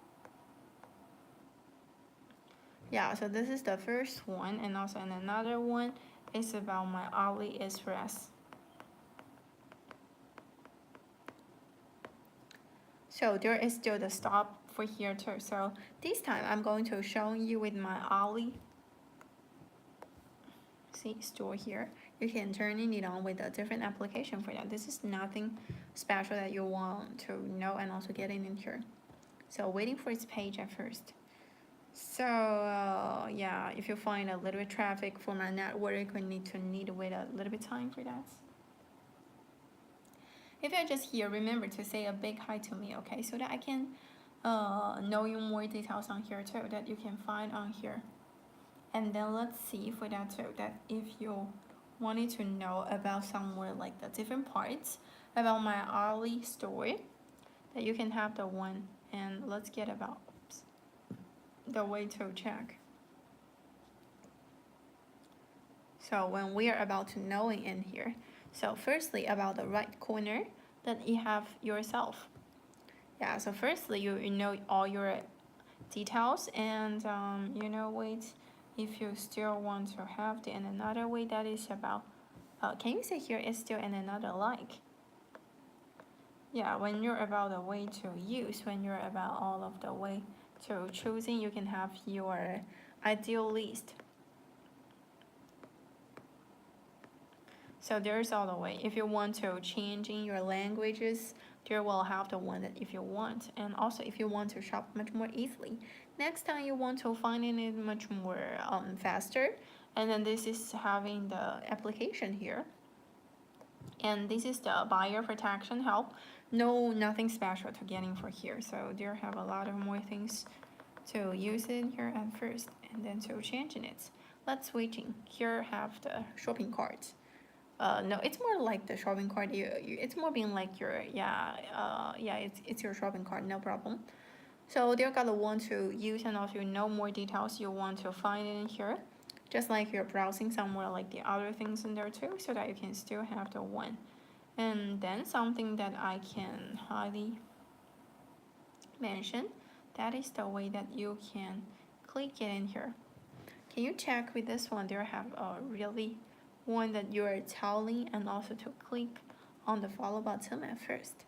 Yeah, so this is the first one, and also another one is about my AliExpress. So there is still the stop for here too. So this time I'm going to show you with my Ali store here. You can turn it on with a different application for that. This is nothing special that you want to know and also getting in here. So waiting for its page at first. So yeah, if you find a little bit traffic for my network, we need to wait a little bit time for that. If you're just here, remember to say a big hi to me, okay? So that I can know you more details on here too, that you can find on here. And then let's see for that too, that if you wanted to know about somewhere like the different parts about my Ali store, that you can have the one. And let's get about the way to check. So when we are about to knowing in here, so firstly about the right corner that you have yourself. Yeah, so firstly you know all your details, and wait, if you still want to have the in another way, that is about can you say here is still in another like. Yeah, when you're about the way to use, when you're about all of the way to choosing, you can have your ideal list. So there's all the way. If you want to change in your languages, there will have the one that if you want. And also if you want to shop much more easily, next time you want to find it much more faster. And then this is having the application here. And this is the buyer protection help. No, nothing special to getting for here. So there have a lot of more things to use it here at first and then to changing it. Let's switching. Here have the shopping carts. No, it's more like the shopping cart. It's more being like your it's your shopping cart, no problem. So they're gonna want to use, and also you know more details you want to find it in here, just like you're browsing somewhere like the other things in there too, so that you can still have the one. And then something that I can highly mention, that is the way that you can click it in here. Can you check with this one? There have a really one that you are telling, and also to click on the follow button at first.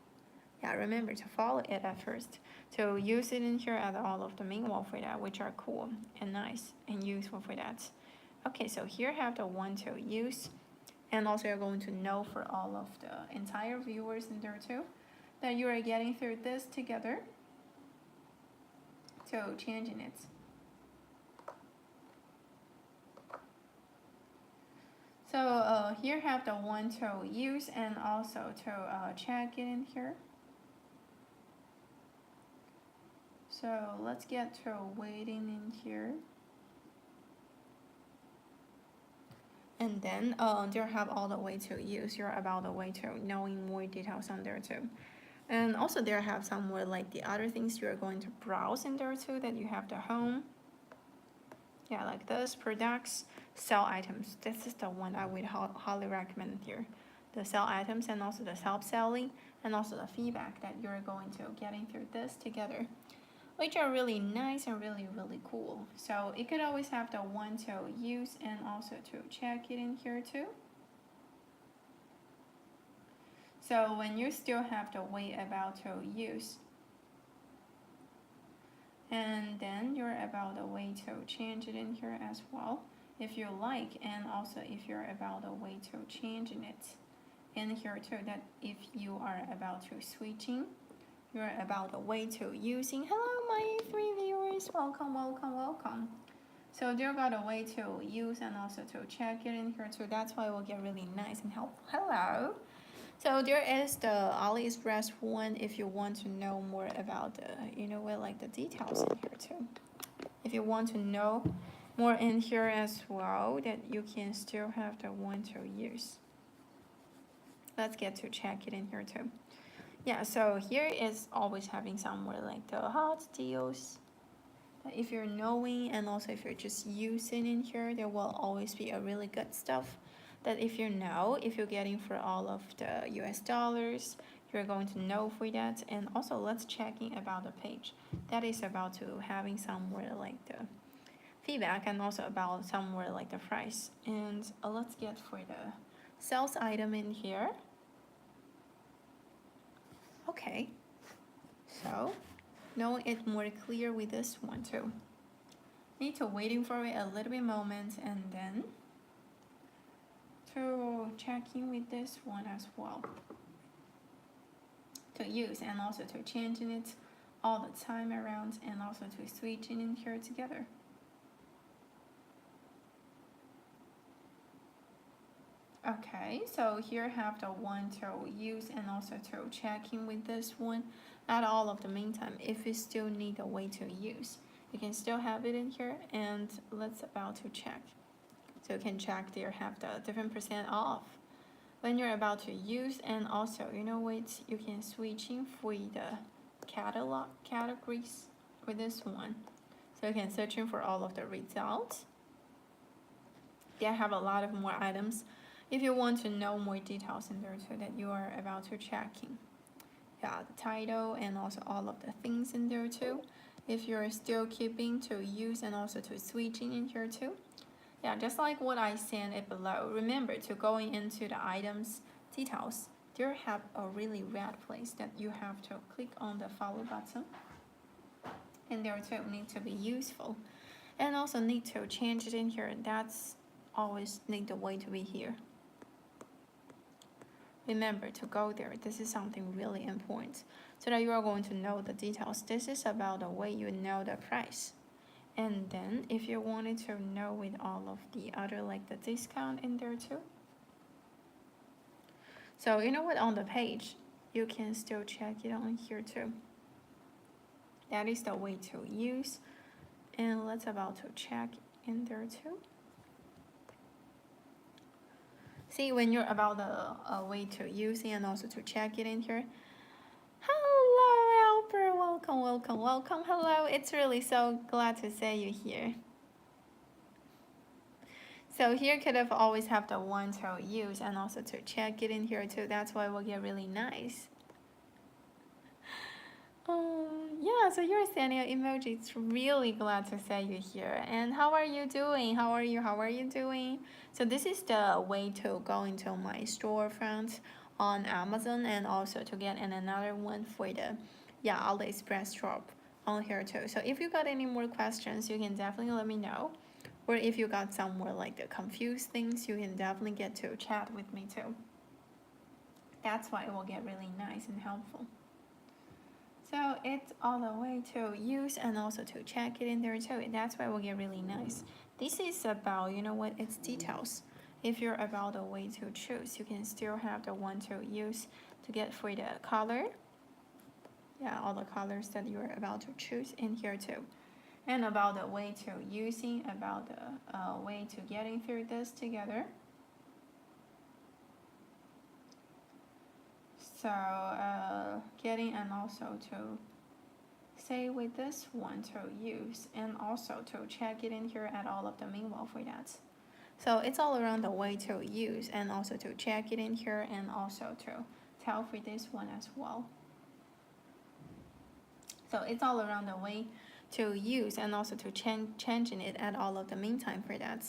Yeah, remember to follow it at first. To use it in here at all of the main wall for that, which are cool and nice and useful for that. Okay, so here have the one to use, and also you're going to know for all of the entire viewers in there too, that you are getting through this together. So changing it. So here have the one to use, and also to check it in here. So let's get to waiting in here. And then there have all the way to use. You're about the way to knowing more details on there too. And also there have somewhere like the other things you're going to browse in there too, that you have the home. Yeah, like this, products, sell items. This is the one I would highly recommend here. The sell items, and also the self-selling, and also the feedback that you're going to getting through this together, which are really nice and really, really cool. So it could always have the one to use, and also to check it in here too. So when you still have the way about to use, and then you're about a way to change it in here as well if you like, and also if you're about a way to changing it in here too, that if you are about to switching, you're about a way to using. Hello my 3 viewers, welcome. So they're got a way to use, and also to check it in here too. That's why it will get really nice and helpful. Hello. So there is the AliExpress one if you want to know more about the, like the details in here too. If you want to know more in here as well, that you can still have the one to use. Let's get to check it in here too. Yeah, so here is always having somewhere like the hot deals. If you're knowing, and also if you're just using in here, there will always be a really good stuff. That if you know, if you're getting for all of the US dollars, you're going to know for that. And also let's checking about the page. That is about to having somewhere like the feedback, and also about somewhere like the price. And let's get for the sales item in here. Okay, so knowing it more clear with this one too. Need to waiting for it a little bit moment, and then to check in with this one as well to use, and also to changing it all the time around, and also to switch in here together. Okay, so here I have the one to use and also to check in with this one at all of the meantime. If you still need a way to use, you can still have it in here, and let's about to check. So you can check there have the different percent off when you're about to use, and also you know what, you can switch in for the catalog categories for this one. So you can search in for all of the results. They have a lot of more items if you want to know more details in there too that you are about to checking. Yeah, the title and also all of the things in there too. If you're still keeping to use and also to switching in here too. Yeah, just like what I sent it below. Remember to going into the items details. There have a really red place that you have to click on the follow button. And there too need to be useful. And also need to change it in here. That's always need the way to be here. Remember to go there. This is something really important so that you are going to know the details. This is about the way you know the price. And then if you wanted to know with all of the other like the discount in there too. So you know what, on the page, you can still check it on here too. That is the way to use. And let's about to check in there too. See, when you're about the way to use it and also to check it in here. Hello, Albert. Welcome, welcome, welcome. Hello. It's really so glad to see you here. So here could have always have the one to use and also to check it in here too. That's why it will get really nice. Yeah, so you're sending an emoji. It's really glad to see you here. And how are you doing? How are you doing? So this is the way to go into my storefront on Amazon, and also to get in another one for the AliExpress shop on here too. So if you got any more questions, you can definitely let me know. Or if you got some more like the confused things, you can definitely get to chat with me too. That's why it will get really nice and helpful. So it's all the way to use and also to check it in there too. That's why it will get really nice. This is about, you know what, it's details. If you're about the way to choose, you can still have the one to use to get for the color. Yeah, all the colors that you're about to choose in here too. And about the way to using, about the way to getting through this together. So getting and also to say with this one to use and also to check it in here at all of the meanwhile for that. So it's all around the way to use and also to check it in here and also to tell for this one as well. So it's all around the way to use and also to changing it at all of the meantime for that.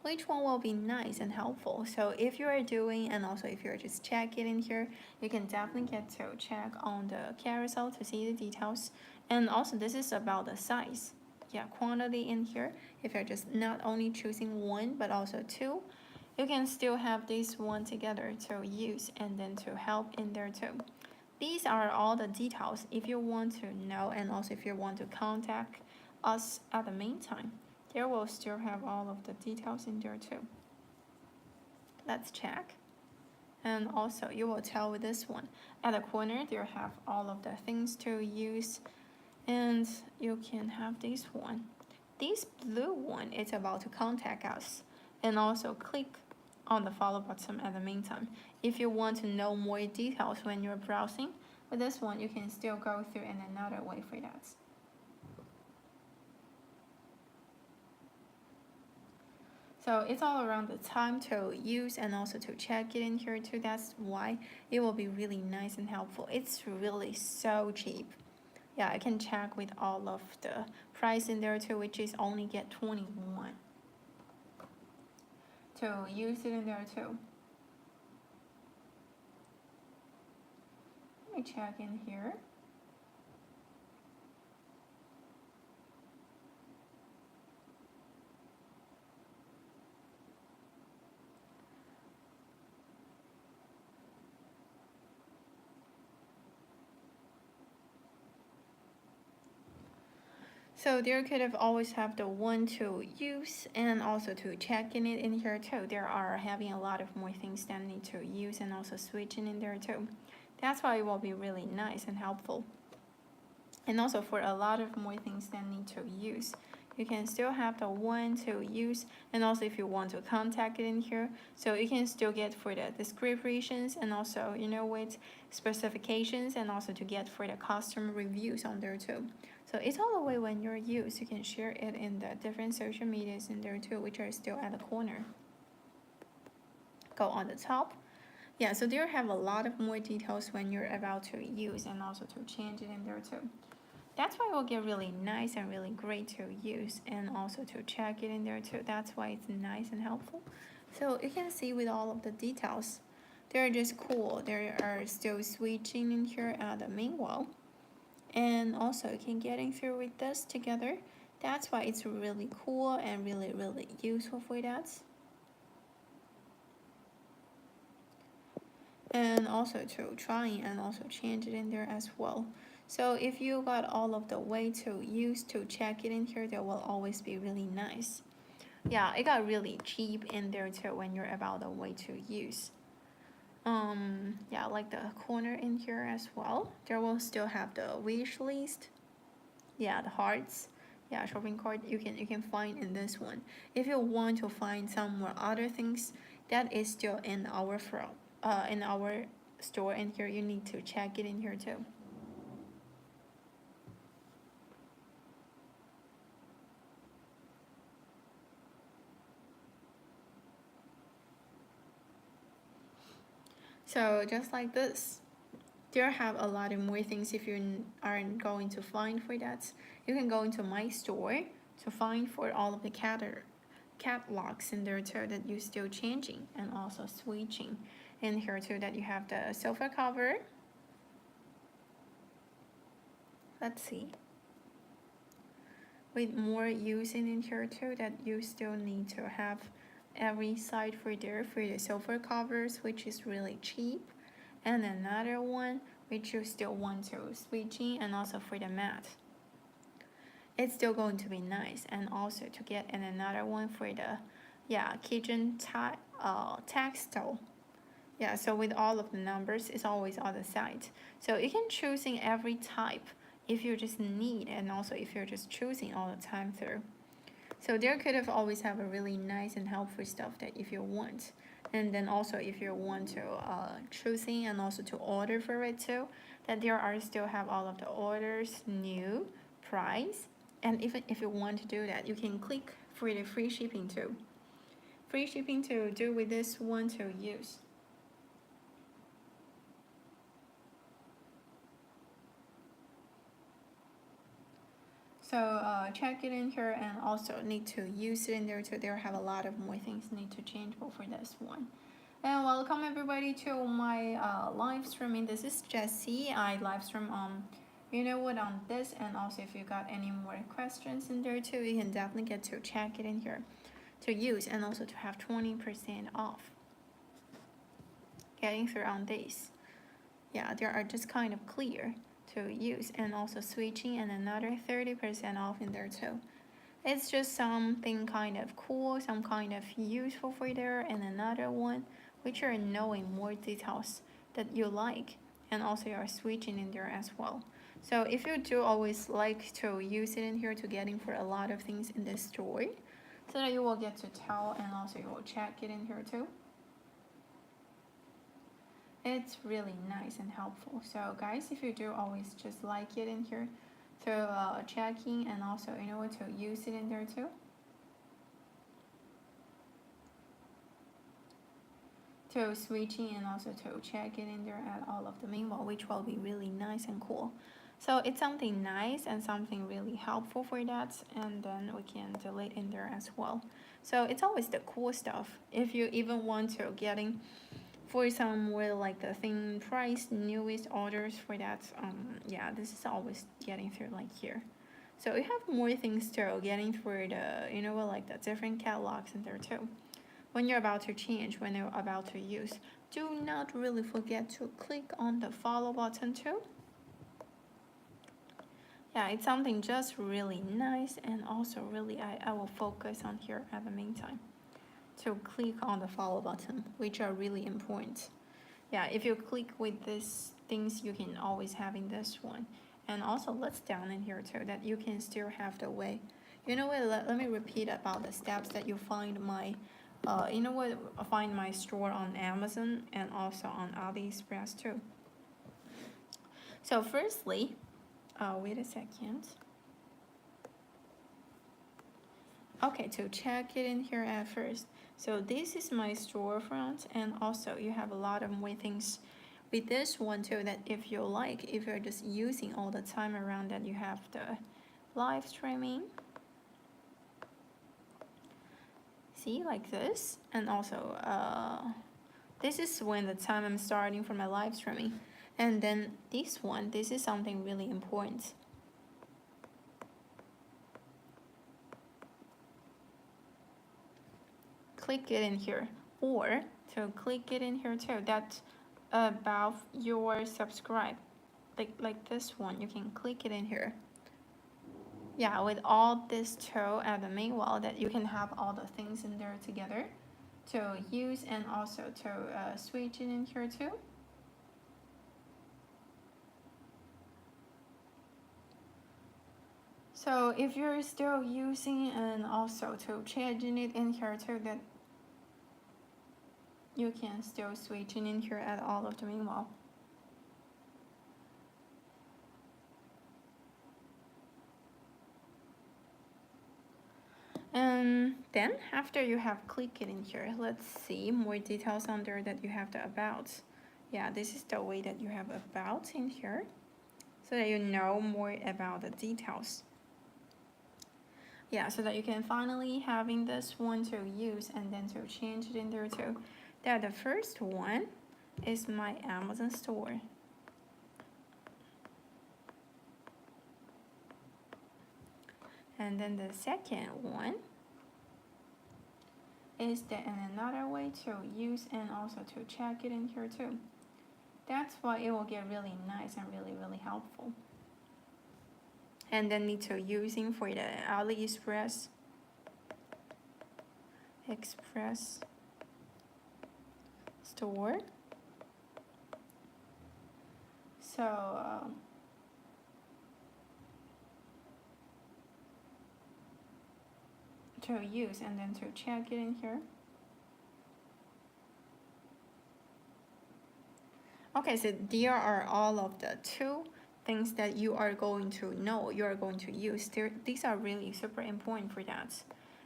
Which one will be nice and helpful. So if you are doing and also if you're just checking in here, you can definitely get to check on the carousel to see the details. And also this is about the size. Yeah, quantity in here. If you're just not only choosing one but also two, you can still have this one together to use and then to help in there too. These are all the details if you want to know, and also if you want to contact us at the meantime. There will still have all of the details in there too. Let's check. And also you will tell with this one. At the corner there have all of the things to use. And you can have this one. This blue one is about to contact us. And also click on the follow button at the meantime. If you want to know more details when you're browsing, with this one you can still go through in another way for that. So it's all around the time to use and also to check it in here too. That's why it will be really nice and helpful. It's really so cheap. Yeah, I can check with all of the price in there too, which is only get 21. To use it in there too. Let me check in here. So there could have always have the one to use and also to check in it in here too. There are having a lot of more things that need to use and also switching in there too. That's why it will be really nice and helpful. And also for a lot of more things that need to use, you can still have the one to use, and also if you want to contact it in here, so you can still get for the descriptions and also with specifications, and also to get for the customer reviews on there too. So it's all the way when you're used, you can share it in the different social medias in there too, which are still at the corner. Go on the top. Yeah, so there have a lot of more details when you're about to use and also to change it in there too. That's why it will get really nice and really great to use and also to check it in there too. That's why it's nice and helpful. So you can see with all of the details, they're just cool. There are still switching in here at the main wall. And also you can getting through with this together. That's why it's really cool and really useful for that. And also to trying and also change it in there as well. So if you got all of the way to use to check it in here, that will always be really nice. Yeah, it got really cheap in there too when you're about the way to use. Yeah, like the corner in here as well. There will still have the wish list. Yeah, the hearts. Yeah, shopping cart you can find in this one. If you want to find some more other things, that is still in our store in here. You need to check it in here too. So just like this, there have a lot of more things. If you aren't going to find for that, you can go into my store to find for all of the catalogs in there too that you're still changing and also switching in here too. That you have the sofa cover. Let's see, with more using in here too, that you still need to have every side for there for the sofa covers, which is really cheap, and another one which you still want to switching, and also for the mat, it's still going to be nice. And also to get in another one for the kitchen textile. Yeah, so with all of the numbers, it's always on the side, so you can choosing every type if you just need, and also if you're just choosing all the time through. So there could have always have a really nice and helpful stuff that if you want. And then also if you want to choosing and also to order for it too, that there are still have all of the orders, new, price. And even if you want to do that, you can click for the free shipping too. Free shipping to do with this one to use. So check it in here, and also need to use it in there too. There have a lot of more things need to change for this one. And welcome everybody to my live streaming. This is Jessie. I live stream on on this, and also if you got any more questions in there too, you can definitely get to check it in here to use, and also to have 20% off getting through on this. Yeah, they are just kind of clear to use, and also switching, and another 30% off in there too. It's just something kind of cool, some kind of useful for there, and another one which are knowing more details that you like, and also you are switching in there as well. So if you do always like to use it in here to getting for a lot of things in this store, so that you will get to tell, and also you will check it in here too. It's really nice and helpful. So guys, if you do always just like it in here to checking, and also to use it in there too, to switching, and also to check it in there at all of the meanwhile, which will be really nice and cool. So it's something nice and something really helpful for that, and then we can delete in there as well. So it's always the cool stuff. If you even want to getting for some more like the thin price newest orders for that, this is always getting through like here. So you have more things to getting through the like the different catalogs in there too. When you're about to change, when you're about to use, do not really forget to click on the follow button too. Yeah, it's something just really nice, and also really I will focus on here at the meantime. So click on the follow button, which are really important. Yeah, if you click with these things, you can always have in this one. And also let's down in here too, that you can still have the way. You know what, let me repeat about the steps that you find my, you know what, find my store on Amazon and also on AliExpress too. So firstly, wait a second. Okay, to check it in here at first. So this is my storefront, and also you have a lot of more things with this one too, that if you like, if you're just using all the time around, that you have the live streaming. See, like this. And also this is when the time I'm starting for my live streaming. And then this one, this is something really important. Click it in here, or to click it in here too, that about your subscribe, like this one, you can click it in here. Yeah, with all this too at the meanwhile, that you can have all the things in there together to use, and also to switch it in here too. So if you're still using, and also to changing it in here too, that you can still switch it in here at all of the meanwhile. And then after you have clicked it in here, let's see more details under that you have the about. Yeah, this is the way that you have about in here, so that you know more about the details. Yeah, so that you can finally having this one to use, and then to change it in there too. That the first one is my Amazon store. And then the second one is that, and another way to use and also to check it in here too. That's why it will get really nice and really helpful. And then need to using for the AliExpress store. So to use, and then to check it in here. Okay, so there are all of the two things that you are going to know, you are going to use. These are really super important for that.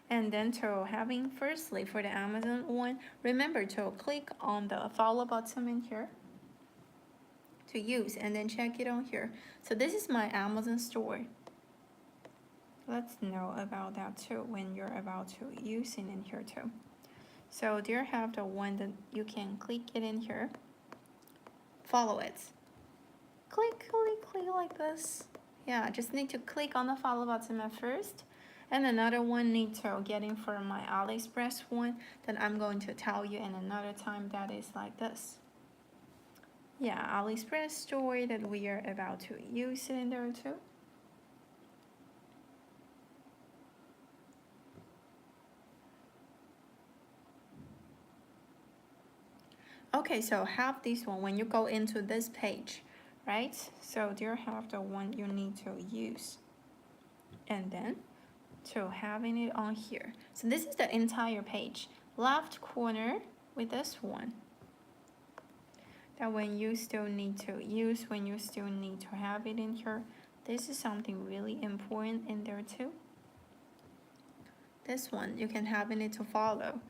And then to having firstly for the Amazon one, remember to click on the follow button in here to use, and then check it on here. So this is my Amazon store. Let's know about that too when you're about to use it in here too. So there have the one that you can click it in here, follow it, click like this. Yeah, just need to click on the follow button at first. And another one need to get in for my AliExpress one that I'm going to tell you in another time, that is like this. Yeah, AliExpress store that we are about to use it in there too. Okay, so have this one when you go into this page, right? So there have the one you need to use, and then to having it on here. So this is the entire page, left corner with this one. That when you still need to use, when you still need to have it in here, this is something really important in there too. This one you can have in it to follow.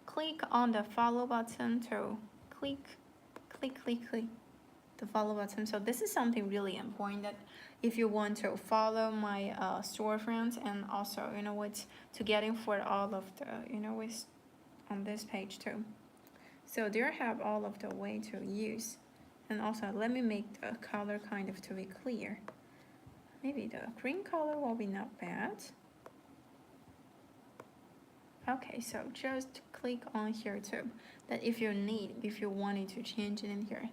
Click on the follow button to click the follow button. So this is something really important, that if you want to follow my storefront, and also you know what, to get in for all of the, you know, with on this page too. So there have all of the way to use. And also let me make the color kind of to be clear. Maybe the green color will be not bad. Okay, so just click on here too, that if you need, if you wanted to change it in here,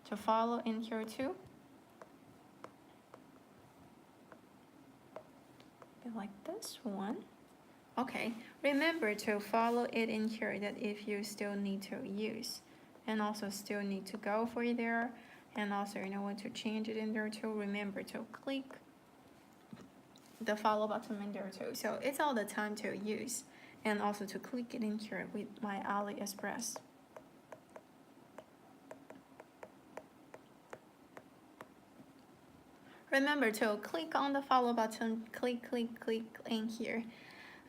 to follow in here too. like this one. Okay, remember to follow it in here that if you still need to use and also still need to go for it there, and also you know want to change it in there too, remember to click the follow button in there too. So it's all the time to use and also to click it in here with my AliExpress. Remember to click on the follow button, click in here.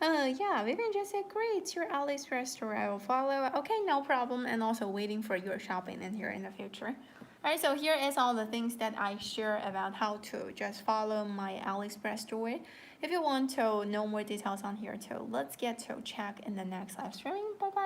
Yeah, Vivian just said, great, it's your AliExpress store, I will follow. Okay, no problem, and also waiting for your shopping in here in the future. Alright, so here is all the things that I share about how to just follow my AliExpress store. If you want to know more details on here too, let's get to check in the next live streaming. Bye bye.